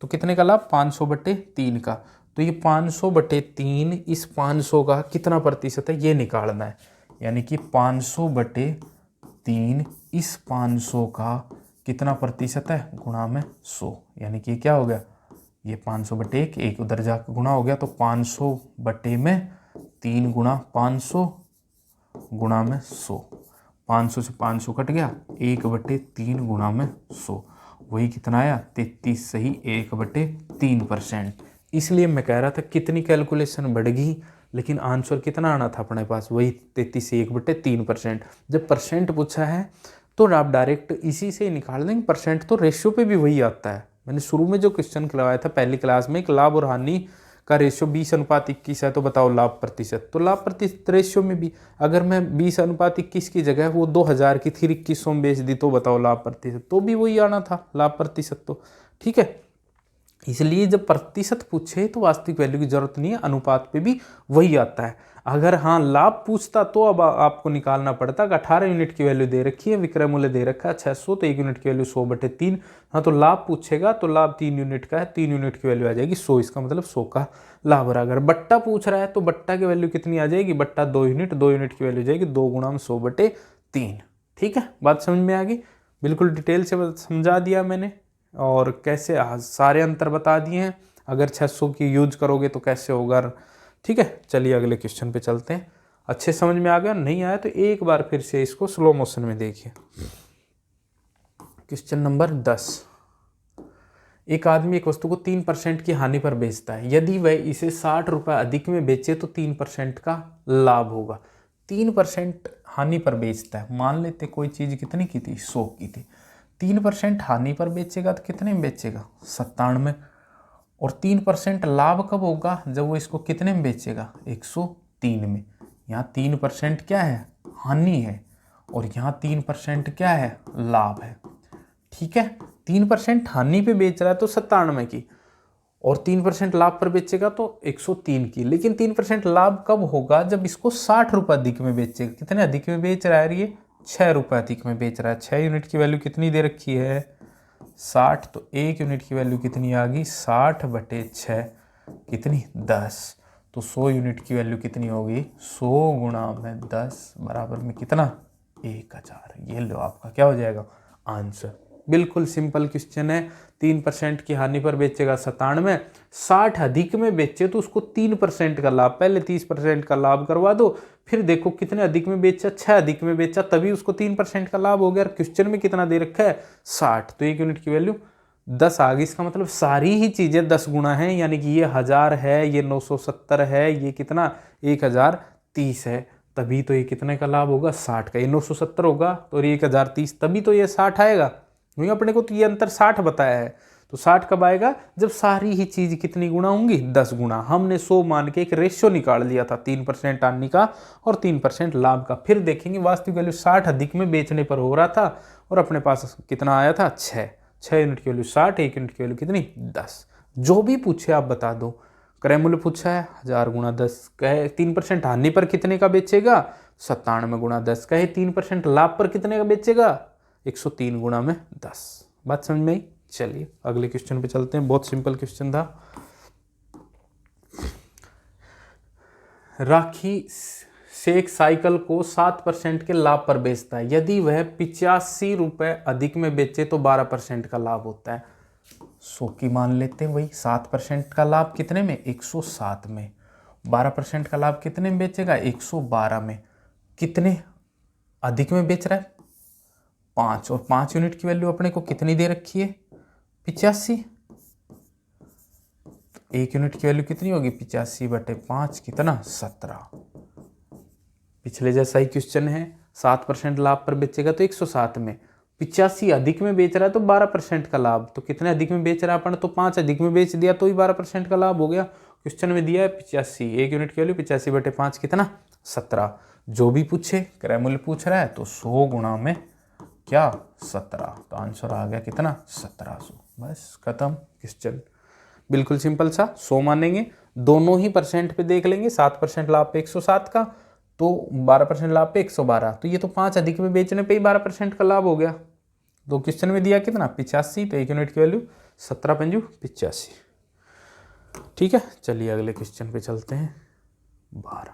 तो कितने का लाभ, 500/3 का। तो ये 500/3 इस 500 का कितना प्रतिशत है ये निकालना है, यानी कि 500/3 इस 500 का कितना प्रतिशत है गुणा में 100, यानी कि क्या हो गया, ये 500/1, एक उधर जाकर गुणा हो गया तो 500/3 गुणा 500 गुणा में 100, 500 से 500 कट गया, 1/3 गुणा में 100, वही कितना आया 33, सही 1/3%। इसलिए मैं कह रहा था कितनी कैलकुलेशन बढ़ गई, लेकिन आंसर कितना आना था अपने पास, वही 33 से 1/3%। जब परसेंट पूछा है तो आप डायरेक्ट इसी से ही निकाल देंगे, परसेंट तो रेशियो पे भी वही आता है। मैंने शुरू में जो क्वेश्चन करवाया था पहली क्लास में, एक लाभ और हानि का रेशियो 20:21 है, तो बताओ लाभ प्रतिशत, तो लाभ प्रतिशत रेशियो में भी अगर मैं 20:21 की जगह वो 2000 की थी 2100 में बेच दी तो बताओ लाभ प्रतिशत, तो भी वही आना था लाभ प्रतिशत। तो ठीक है, इसलिए जब प्रतिशत पूछे तो वास्तविक वैल्यू की जरूरत नहीं है, अनुपात पे भी वही आता है। अगर हाँ लाभ पूछता तो अब आपको निकालना पड़ता कि 18 यूनिट की वैल्यू दे रखी है, विक्रय मूल्य दे रखा है 600, तो 1 यूनिट की वैल्यू 100/3। हाँ तो लाभ पूछेगा तो लाभ 3 यूनिट का है, 3 यूनिट की वैल्यू आ जाएगी 100, इसका मतलब 100 का लाभ रहा। अगर बट्टा पूछ रहा है तो बट्टा की वैल्यू कितनी आ जाएगी, बट्टा 2 यूनिट, 2 यूनिट की वैल्यू जाएगी 2 गुणा में 100/3। ठीक है, बात समझ में आ गई, बिल्कुल डिटेल से समझा दिया मैंने, और कैसे सारे अंतर बता दिए हैं, अगर 600 की यूज करोगे तो कैसे होगा। ठीक है, चलिए अगले क्वेश्चन पे चलते हैं। अच्छे समझ में आ गया, नहीं आया तो एक बार फिर से इसको स्लो मोशन में देखिए। क्वेश्चन नंबर 10, एक आदमी एक वस्तु को 3% की हानि पर बेचता है, यदि वह इसे 60 रुपये अधिक में बेचे तो 3% का लाभ होगा। 3% हानि पर बेचता है, मान लेते कोई चीज़ कितनी की थी, 100 की थी, 3% हानि पर बेचेगा तो कितने में बेचेगा, 97। और 3% लाभ कब होगा, जब वो इसको कितने में बेचेगा, 103 में। यहाँ 3% क्या है, हानि है, और यहाँ 3% क्या है, लाभ है। ठीक है, 3% हानि पे बेच रहा है तो 97 की, और 3% लाभ पर बेचेगा तो 103 की। लेकिन 3% लाभ कब होगा, जब इसको 60 रुपये अधिक में बेचेगा। कितने अधिक में बेच रहा है, ये 6 रुपये अधिक में बेच रहा है। 6 यूनिट की वैल्यू कितनी दे रखी है, 60, तो 1 यूनिट की वैल्यू कितनी आ गई, 60/6 कितनी, 10। तो 100 यूनिट की वैल्यू कितनी होगी, 100 गुणा में 10 बराबर में कितना, 1000। ये लो आपका क्या हो जाएगा आंसर। बिल्कुल सिंपल क्वेश्चन है। 3% की हानि पर बेचेगा 97, 60 अधिक में बेचे तो उसको 3% का लाभ, पहले 30% का लाभ करवा दो, फिर देखो कितने अधिक में बेचा, 6 अधिक में बेचा, तभी उसको 3% का लाभ हो गया। क्वेश्चन में कितना दे रखा है, 60, तो 1 यूनिट की वैल्यू 10 आ गई। इसका मतलब सारी ही चीजें 10 गुना है, यानी कि ये 1000 है, ये 970 है, ये कितना 1030 है, तभी तो ये कितने का लाभ होगा, 60 का। ये 970 होगा तो ये 1030, तभी तो ये 60 आएगा। वही अपने को तो ये अंतर 60 बताया है, तो 60 कब आएगा, जब सारी ही चीज कितनी गुना होंगी, 10 गुना। हमने 100 मान के एक रेशियो निकाल लिया था, 3% हानि का और 3% लाभ का। फिर देखेंगे वास्तविक वैल्यू 60 अधिक में बेचने पर हो रहा था, और अपने पास कितना आया था, 6 यूनिट की वैल्यू 60, 1 यूनिट की वैल्यू कितनी, 10। जो भी पूछे आप बता दो। क्रय मूल्य पूछा है 1000 गुणा 10, कहे 3% हानि पर कितने का बेचेगा, 97 गुणा 10, कहे 3% लाभ पर कितने का बेचेगा, 103 गुणा में 10। बात समझ में आई। चलिए अगले क्वेश्चन पे चलते हैं, बहुत सिंपल क्वेश्चन था। राखी से एक साइकिल को 7% के लाभ पर बेचता है, यदि वह 85 रुपये अधिक में बेचे तो 12% का लाभ होता है। 100 की मान लेते हैं, वही 7% का लाभ कितने में, 107 में। 12% का लाभ कितने में बेचेगा, 112 में। कितने अधिक में बेच रहा है, 5, और 5 यूनिट की वैल्यू अपने को कितनी दे रखी है, 85। 1 यूनिट की वैल्यू कितनी होगी, 85/5 कितना, 17। पिछले जैसा ही क्वेश्चन है, 7% लाभ पर बेचेगा तो 107 में, 85 अधिक में बेच रहा है तो 12% का लाभ। तो कितने अधिक में बेच रहा है अपन, तो 5 अधिक में बेच दिया तो ही 12% का लाभ हो गया। क्वेश्चन में दिया है 85, 1 यूनिट की वैल्यू 85/5 कितना, 17। जो भी पूछे, क्रय मूल्य पूछ रहा है तो 100 गुणा में क्या, 17, तो आंसर आ गया कितना, 1700। बस खत्म क्वेश्चन, बिल्कुल सिंपल सा। 100 मानेंगे, दोनों ही परसेंट पे देख लेंगे, 7% लाभ पे 107 का, तो 12% लाभ पे 112, तो ये तो 5 अधिक में बेचने पे ही 12% का लाभ हो गया। तो क्वेश्चन में दिया कितना 85, तो 1 यूनिट की वैल्यू 17×85। ठीक है, चलिए अगले क्वेश्चन पे चलते हैं। 12,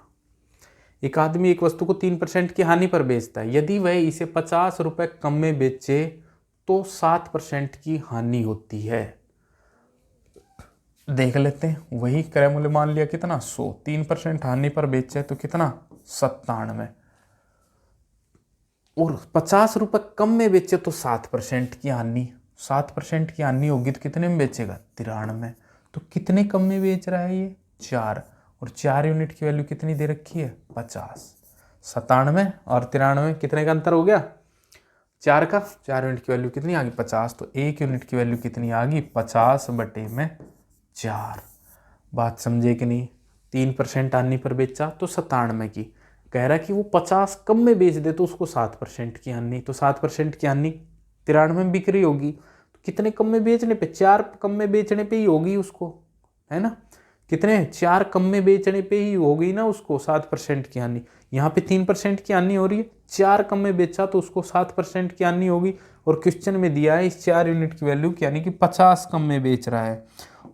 एक आदमी एक वस्तु को 3% की हानि पर बेचता है, यदि वह इसे 50 रुपए कम में बेचे तो 7% की हानि होती है। देख लेते हैं, वही क्रय मूल्य मान लिया कितना 100, 3% हानि पर बेचे तो कितना 97, और 50 रुपए कम में बेचे तो 7% की हानि, 7% की हानि होगी तो कितने में बेचेगा 93। तो कितने कम में बेच रहा है ये 4, और 4 यूनिट की वैल्यू कितनी दे रखी है 50। 97 और 93 कितने का अंतर हो गया 4 का, 4 यूनिट की वैल्यू कितनी आ गई 50, तो 1 यूनिट की वैल्यू कितनी आ गई 50/4। बात समझे कि नहीं। 3% हानि पर बेचा तो 97 की, कह रहा है कि वो 50 कम में बेच दे तो उसको 7% की हानि, तो 7% की हानि 93 में बिक्री होगी, तो कितने कम में बेचने पे 4 कम में बेचने पे ही होगी उसको, है ना। कितने 4 कम में बेचने पे ही होगी ना उसको 7% की हानि। यहाँ पे 3% की हानि हो रही है, 4 कम में बेचा तो उसको 7% की हानि होगी, और क्वेश्चन में दिया है इस 4 यूनिट की वैल्यू यानी कि 50 कम में बेच रहा है,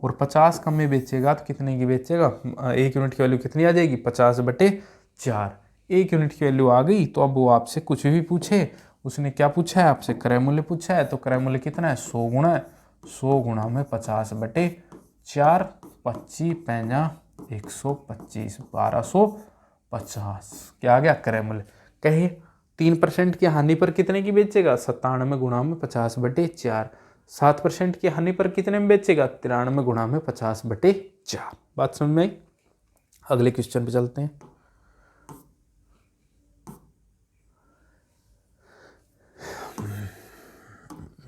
और 50 कम में बेचेगा तो कितने की बेचेगा 1 यूनिट की वैल्यू कितनी आ जाएगी 50/4। 1 यूनिट की वैल्यू आ गई, तो अब वो आपसे कुछ भी पूछे, उसने क्या पूछा है आपसे क्रय मूल्य पूछा है, तो क्रय मूल्य कितना है 100 गुणा है, 100 गुणा में 50/4, 25 5 125, 1250 क्या आ गया क्रय मूल्य। कहे 3% की हानि पर कितने की बेचेगा 97 गुणा में 50/4, 7% की हानि पर कितने में बेचेगा 93 गुणा में 50/4। बात समझ में आई। अगले क्वेश्चन पे चलते हैं।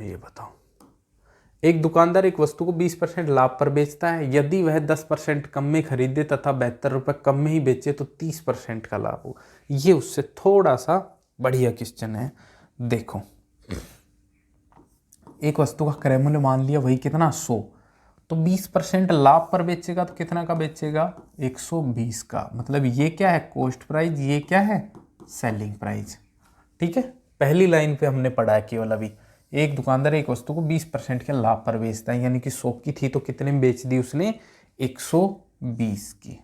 ये बताओ, एक दुकानदार एक वस्तु को 20% लाभ पर बेचता है, यदि वह 10% कम में खरीदे तथा 72 रुपये कम में ही बेचे तो 30% का लाभ हो। ये उससे थोड़ा सा बढ़िया क्वेश्चन है। देखो, एक वस्तु का क्रय मूल्य मान लिया वही कितना 100, तो 20% लाभ पर बेचेगा तो कितना का बेचेगा 120 का, मतलब ये क्या है कॉस्ट प्राइस, ये क्या है सेलिंग प्राइस। ठीक है, पहली लाइन पे हमने पढ़ा है केवल अभी, एक दुकानदार एक वस्तु को 20% के लाभ पर बेचता है, यानी कि 100 की थी तो कितने में बेच दी उसने 120 की।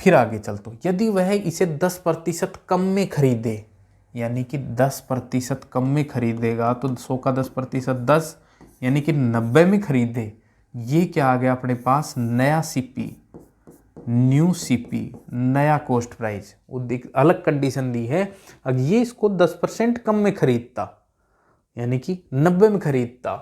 फिर आगे चलते, यदि वह इसे 10% कम में खरीदे, यानी कि 10% कम में खरीदेगा तो 100 का 10% 10, यानी कि 90 में खरीदे। ये क्या आ गया अपने पास नया सीपी, न्यू सीपी, नया कॉस्ट प्राइस। वो अलग कंडीशन दी है, अगर ये इसको 10% कम में खरीदता यानी कि 90 में खरीदता,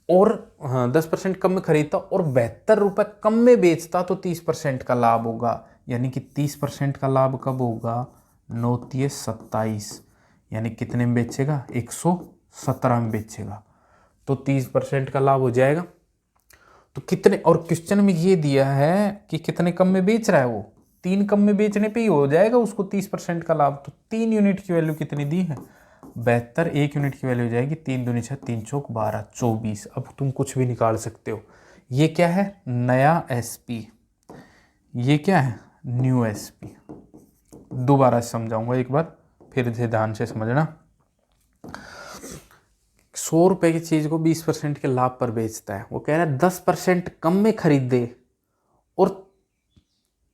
और हाँ 10% कम में खरीदता और 72 रुपये कम में बेचता तो 30% का लाभ होगा, यानी कि 30% का लाभ कब होगा 9×27, यानी कितने में बेचेगा 117 में बेचेगा, तो 30% का लाभ हो जाएगा। तो कितने, और क्वेश्चन में ये दिया है कि कितने कम में बेच रहा है वो 3 कम में बेचने पे ही हो जाएगा उसको 30% का लाभ। तो 3 यूनिट की वैल्यू कितनी दी है 72, 1 यूनिट की वैल्यू हो जाएगी 3 दूनी 6, 3 चौक 12, 24। अब तुम कुछ भी निकाल सकते हो। ये क्या है नया एसपी, ये क्या है न्यू एसपी। दोबारा समझाऊंगा एक बार, फिर से ध्यान से समझना। 100 रुपए की चीज को 20% के लाभ पर बेचता है, वो कह रहा है 10% कम में खरीदे और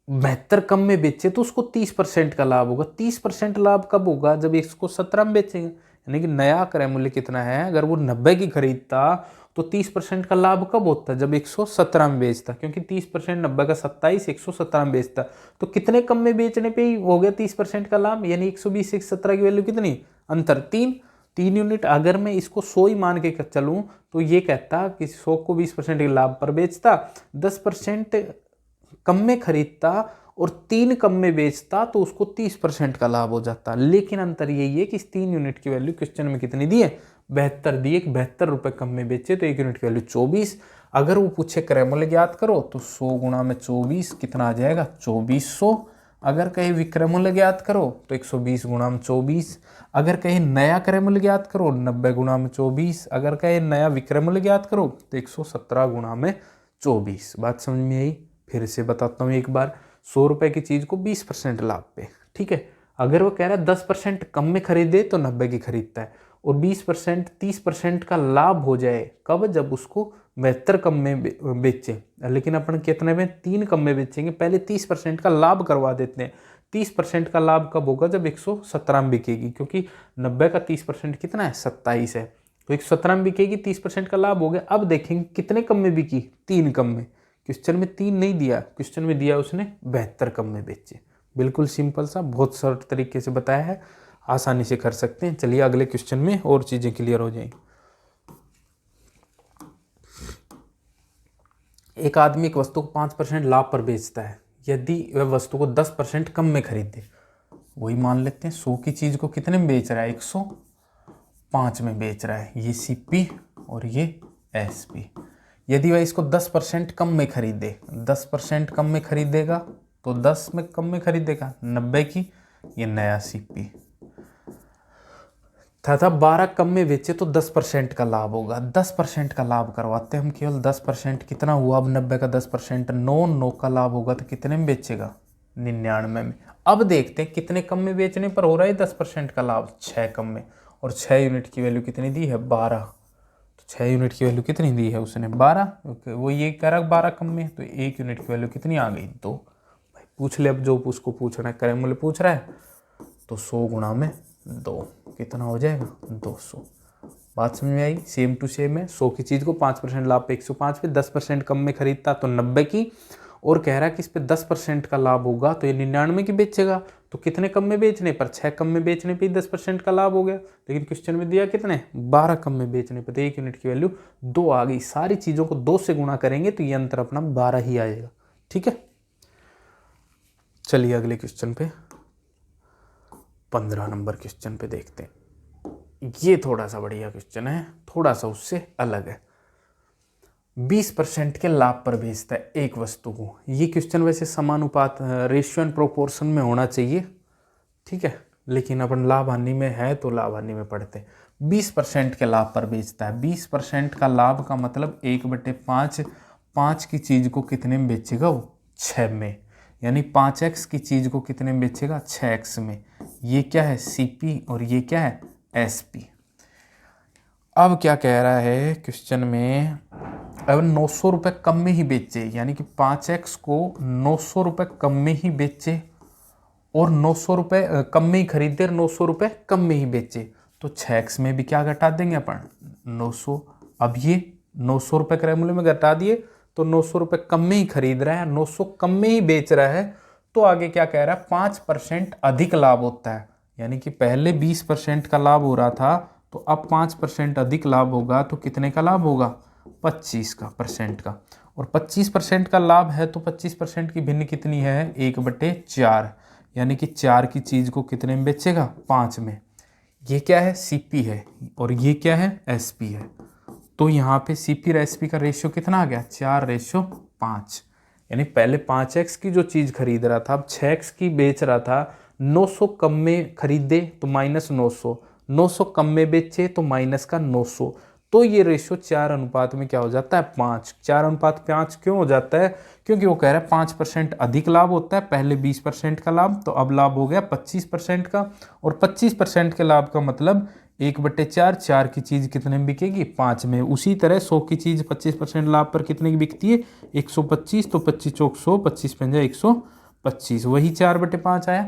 72 कम में बेचे तो उसको 30% का लाभ होगा। 30% लाभ कब होगा जब इसको 17 में बेचेंगे, यानी कि नया क्रय मूल्य कितना है, अगर वो 90 की खरीदता तो 30% का लाभ कब होता जब 117 में बेचता, क्योंकि 30% 90 का 27, 117 में बेचता, तो कितने कम में बेचने पे ही हो गया 30% का लाभ, यानी 120 117 की वैल्यू कितनी अंतर 3 यूनिट। अगर मैं इसको 100 ही मान के चलूं तो ये कहता कि 100 को 20% के लाभ पर बेचता, 10% कम में खरीदता और 3 कम में बेचता तो उसको 30% का लाभ हो जाता। लेकिन अंतर यही है कि इस 3 यूनिट की वैल्यू क्वेश्चन में कितनी दी है 72 दी है, 72 रुपये कम में बेचे तो 1 यूनिट की वैल्यू 24। अगर वो पूछे क्रय मूल्य ज्ञात करो तो 100 गुणा में 24 कितना आ जाएगा 2400। अगर कहीं विक्रय मूल्य ज्ञात करो तो 120 गुणा में 24। अगर कहीं नया क्रय मूल्य ज्ञात करो 90 गुणा में 24। अगर कहीं नया विक्रय मूल्य ज्ञात करो तो 117 गुणा में 24। बात समझ में आई। फिर से बताता हूँ एक बार, 100 रुपये की चीज़ को 20% लाभ पे, ठीक है। अगर वो कह रहा है 10% कम में खरीदे तो 90 की खरीदता है, और 20% 30% का लाभ हो जाए कब, जब उसको 72 कम में बेचे। लेकिन अपन कितने में, 3 कम में बेचेंगे, पहले 30% का लाभ करवा देते हैं। 30% का लाभ कब होगा, जब 117 में बिकेगी, क्योंकि 90 का 30% कितना है, 27 है, तो 117 में बिकेगी, 30% का लाभ हो गया। अब देखेंगे कितने कम में बिकी, 3 कम में। क्वेश्चन में 3 नहीं दिया, क्वेश्चन में दिया उसने 72 कम में बेचे। बिल्कुल सिंपल सा, बहुत सरल तरीके से बताया है, आसानी से कर सकते हैं। चलिए अगले क्वेश्चन में और चीजें क्लियर हो जाएंगी। एक आदमी एक वस्तु को 5% लाभ पर बेचता है यदि वह वस्तु को 10% कम में खरीदे। वही मान लेते हैं 100 की चीज को कितने में बेच रहा है, 105 में बेच रहा है, ये CP और ये SP। यदि वह इसको 10% कम में खरीदे, 10% कम में खरीदेगा तो 10 में कम में खरीदेगा 90 की, ये नया CP तथा 12 कम में बेचे तो 10% का लाभ होगा। 10% का लाभ करवाते हैं हम, केवल 10%, कितना हुआ अब 90 का 10%, 9 का लाभ होगा तो कितने में बेचेगा, 99 में। अब देखते हैं कितने कम में बेचने पर हो रहा है 10% का लाभ, 6 कम में, और 6 यूनिट की वैल्यू कितनी दी है, 12। तो 6 यूनिट की वैल्यू कितनी दी है उसने, 12। वो ये कह रहा है 12 कम में, तो 1 यूनिट की वैल्यू कितनी आ गई, 2। भाई पूछ ले, अब जो उसको पूछना है, करें मूल्य पूछ रहा है, तो 100 गुणा में 2 कितना हो जाएगा, 200। बात समझ में आई, सेम टू सेम है। 100 की चीज़ को 5% लाभ पे 105 पे, 10% कम में खरीदता तो 90 की, और कह रहा है कि इस पे 10% का लाभ होगा तो ये 99 की बेचेगा। तो कितने कम में बेचने पर, 6 कम में बेचने पे 10% का लाभ हो गया। लेकिन क्वेश्चन में दिया कितने, 12 कम में बेचने पे, तो 1 यूनिट की वैल्यू 2 आ गई। सारी चीज़ों को 2 से गुणा करेंगे तो ये अंतर अपना 12 ही आएगा, ठीक है। चलिए अगले क्वेश्चन पे, 15 नंबर क्वेश्चन पे देखते हैं। ये थोड़ा सा बढ़िया क्वेश्चन है, थोड़ा सा उससे अलग है। 20% के लाभ पर बेचता है एक वस्तु को। ये क्वेश्चन वैसे समानुपात, रेशियो एंड प्रोपोर्शन में होना चाहिए, ठीक है, लेकिन अपन लाभ हानि में है तो लाभ हानि में पढ़ते हैं। 20% के लाभ पर बेचता है। 20% का लाभ का मतलब 1/5, 5 की चीज को कितने में बेचेगा वो, 6 में, यानी 5x की चीज को कितने में बेचेगा, 6x में। ये क्या है, CP, और ये क्या है, SP। अब क्या कह रहा है क्वेश्चन में, अब 900 रुपये कम में ही बेचे, यानी कि 5x को 900 रुपये कम में ही बेचे, और 900 रुपये कम में ही खरीदे, 900 रुपये कम में ही बेचे, तो 6x में भी क्या घटा देंगे अपन, 900। अब ये 900 रुपये क्रय मूल्य में घटा दिए, तो 900 रुपये कम में ही खरीद रहा है, 900 कम में ही बेच रहा है, तो आगे क्या कह रहा है, 5% अधिक लाभ होता है। यानी कि पहले 20% का लाभ हो रहा था, तो अब 5% अधिक लाभ होगा, तो कितने का लाभ होगा, 25% का। और 25% का लाभ है तो 25% की भिन्न कितनी है, 1/4, यानी कि 4 की चीज को कितने में बेचेगा, 5 में। ये क्या है, CP है, और ये क्या है, SP है। तो यहाँ पे CP और SP का रेशियो कितना आ गया, 4:5। यानी पहले 5x की जो चीज खरीद रहा था, अब 6x की बेच रहा था। 900 कम में खरीदे तो -900, 900 कम में बेचे तो माइनस का 900। तो ये रेशियो 4 अनुपात में क्या हो जाता है, 5। 4:5 क्यों हो जाता है, क्योंकि वो कह रहा है 5% अधिक लाभ होता है, पहले 20% का लाभ, तो अब लाभ हो गया 25% का। और 25% के लाभ का मतलब 1/4, 4 की चीज कितने में बिकेगी, 5 में। उसी तरह 100 की चीज 25% लाभ पर कितने की बिकती है, 125, तो 25 चौक 100, 25 पंजा 125, वही 4/5 आया।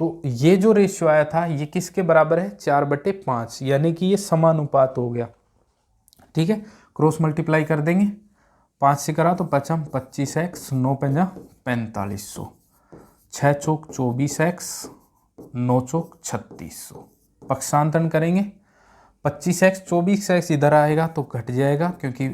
तो ये जो रेशियो आया था ये किसके बराबर है, 4/5, यानी कि ये समानुपात हो गया, ठीक है। क्रॉस मल्टीप्लाई कर देंगे, 5 से करा तो 5 25x, 9 पंजा 4500, 6 चौक 24x, 9 चौक 3600। पक्षांतरण करेंगे, 25x 24x इधर आएगा तो घट जाएगा, क्योंकि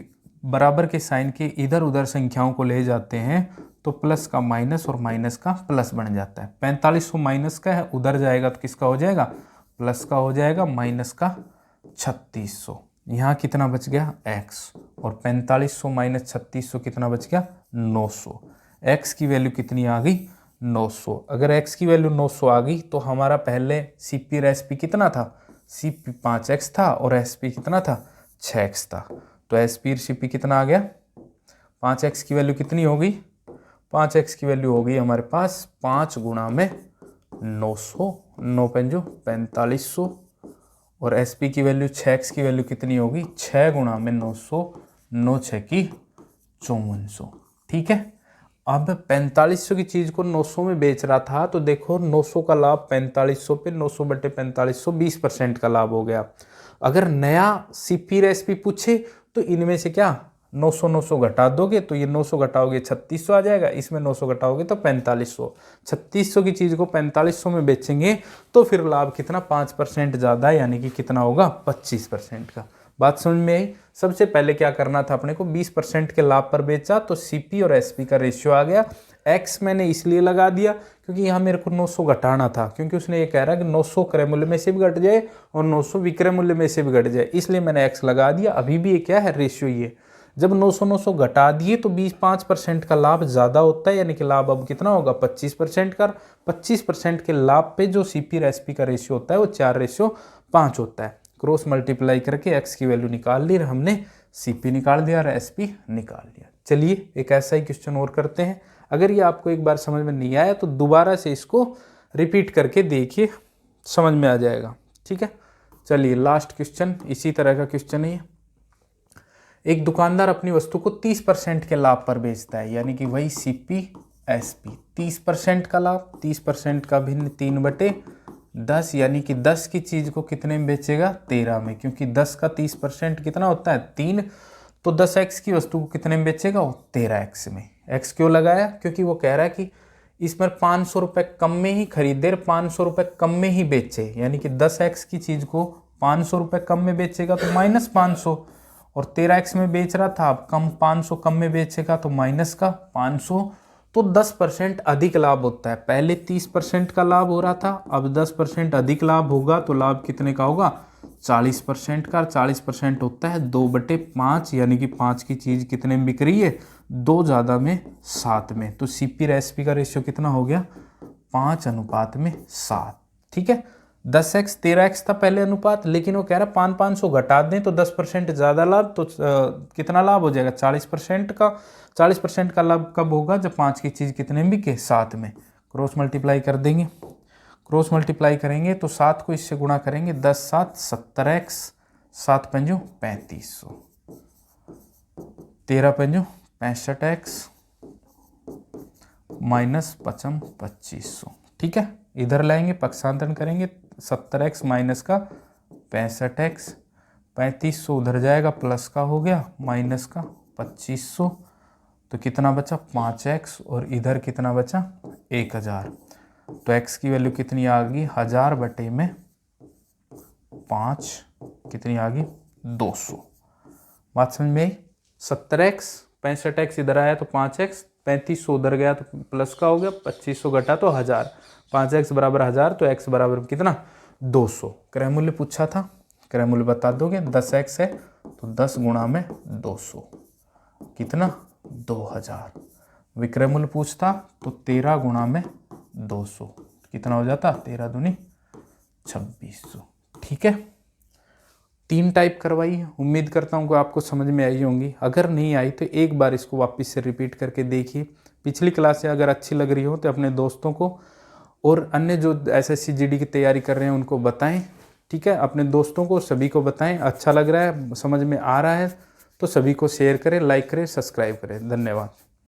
बराबर के साइन के इधर उधर संख्याओं को ले जाते हैं तो प्लस का माइनस और माइनस का प्लस बन जाता है। 4500 माइनस का है, उधर जाएगा तो किसका हो जाएगा, प्लस का हो जाएगा, माइनस का 3600। यहाँ कितना बच गया, x, और 4500 माइनस 3600 कितना बच गया, 900। x की वैल्यू कितनी आ गई, 900। अगर x की वैल्यू 900 आ गई तो हमारा पहले CP और SP कितना था, CP 5x था और SP कितना था, 6x था। तो SP और CP कितना आ गया, 5x की वैल्यू कितनी हो गई, 5x की वैल्यू हो गई हमारे पास 5 गुणा में 900, 9 पंजो 4500, और SP की वैल्यू 6x की वैल्यू कितनी होगी 6 गुणा में 900, 9 6 की 5400। ठीक है, अब 4500 की चीज को 900 में बेच रहा था तो देखो 900 का लाभ 4500 पे 900 बटे 4500 20% का लाभ हो गया। अगर नया CP और SP पूछे तो इनमें से क्या 900 900 घटा दोगे तो ये 900 घटाओगे 3600 आ जाएगा, इसमें 900 घटाओगे तो 4500। 3600 की चीज को 4500 में बेचेंगे तो फिर लाभ कितना 5% ज्यादा है, यानी कि कितना होगा 25% का। बात समझ में आई। सबसे पहले क्या करना था अपने को 20% के लाभ पर बेचा तो CP और SP का रेशियो आ गया। X मैंने इसलिए लगा दिया क्योंकि यहाँ मेरे को 900 घटाना था, क्योंकि उसने ये कह रहा है कि 900 क्रय मूल्य में से भी घट जाए और 900 विक्रय मूल्य में से भी घट जाए, इसलिए मैंने X लगा दिया। अभी भी ये क्या है रेशियो, ये जब 900 900 घटा दिए तो 25% का लाभ ज्यादा होता है, यानी कि लाभ अब कितना होगा 25% का। 25% के लाभ पे जो CP और SP का रेशियो होता है वो 4:5 होता है। क्रॉस मल्टीप्लाई करके X की वैल्यू निकाल ली और हमने CP निकाल दिया और SP निकाल लिया। चलिए एक ऐसा ही क्वेश्चन और करते हैं। अगर ये आपको एक बार समझ में नहीं आया तो दोबारा से इसको रिपीट करके देखिए, समझ में आ जाएगा। ठीक है, चलिए लास्ट क्वेश्चन इसी तरह का क्वेश्चन है। एक दुकानदार अपनी वस्तु को 30% के लाभ पर बेचता है, यानी कि वही CP SP 30% का लाभ, 30% का भिन्न 3/10, यानी कि 10 की चीज को कितने में बेचेगा 13 में, क्योंकि 10 का 30% कितना होता है 3, तो 10x की वस्तु को कितने में बेचेगा वो 13x में। x क्यों लगाया, क्योंकि वो कह रहा है कि इसमें 500 रुपये कम में ही खरीदे, 500 रुपये कम में ही बेचे, यानी कि 10x की चीज को 500 रुपये कम में बेचेगा तो -500, और 13x में बेच रहा था अब कम 500 कम में बेचेगा तो माइनस का 500, तो 10% अधिक लाभ होता है। पहले 30% का लाभ हो रहा था, अब 10% अधिक लाभ होगा तो लाभ कितने का होगा 40% का। 40% होता है 2/5, यानी कि 5 की चीज कितने में बिक रही है 2 ज्यादा में 7 में, तो CP और SP का रेशियो कितना हो गया 5:7। ठीक है, 10x 13x था पहले अनुपात, लेकिन वो कह रहा है 500 घटा दें तो 10% ज्यादा लाभ, तो कितना लाभ हो जाएगा 40% का। 40% का लाभ कब होगा जब 5 की चीज कितने में बिके 7 में। क्रॉस मल्टीप्लाई कर देंगे, क्रॉस मल्टीप्लाई करेंगे तो 7 को इससे गुणा करेंगे, 10 7 70x, 7 पंजो 3500, 13 पंजो 65x माइनस 55 2500। ठीक है, इधर लाएंगे पक्षांतरण करेंगे, 70x माइनस का 65x, 3500 उधर जाएगा प्लस का हो गया माइनस का 2500, तो कितना बचा 5x, और इधर कितना बचा 1000, तो x की वैल्यू कितनी आ गई 1000 बटे में 5 कितनी आ गई 200। बात समझ में आई। 70x 65x इधर आया तो 5x, 3500 उधर गया तो प्लस का हो गया, 2500 घटा तो 1000, 5x बराबर 1000, तो x बराबर कितना 200। क्रय मूल्य पूछा था, क्रय मूल्य बता दोगे, 10x है तो 10 गुणा में 200 कितना 2000। विक्रय मूल्य पूछता तो 13 गुणा में 200 कितना हो जाता 13 दूनी 2600। ठीक है, 3 टाइप करवाई है, उम्मीद करता हूँ कि आपको समझ में आई होंगी। अगर नहीं आई तो एक बार इसको वापस से रिपीट करके देखिए। पिछली क्लासें अगर अच्छी लग रही हो तो अपने दोस्तों को और अन्य जो SSC GD की तैयारी कर रहे हैं उनको बताएं। ठीक है, अपने दोस्तों को सभी को बताएं। अच्छा लग रहा है, समझ में आ रहा है तो सभी को शेयर करें, लाइक करें, सब्सक्राइब करें। धन्यवाद।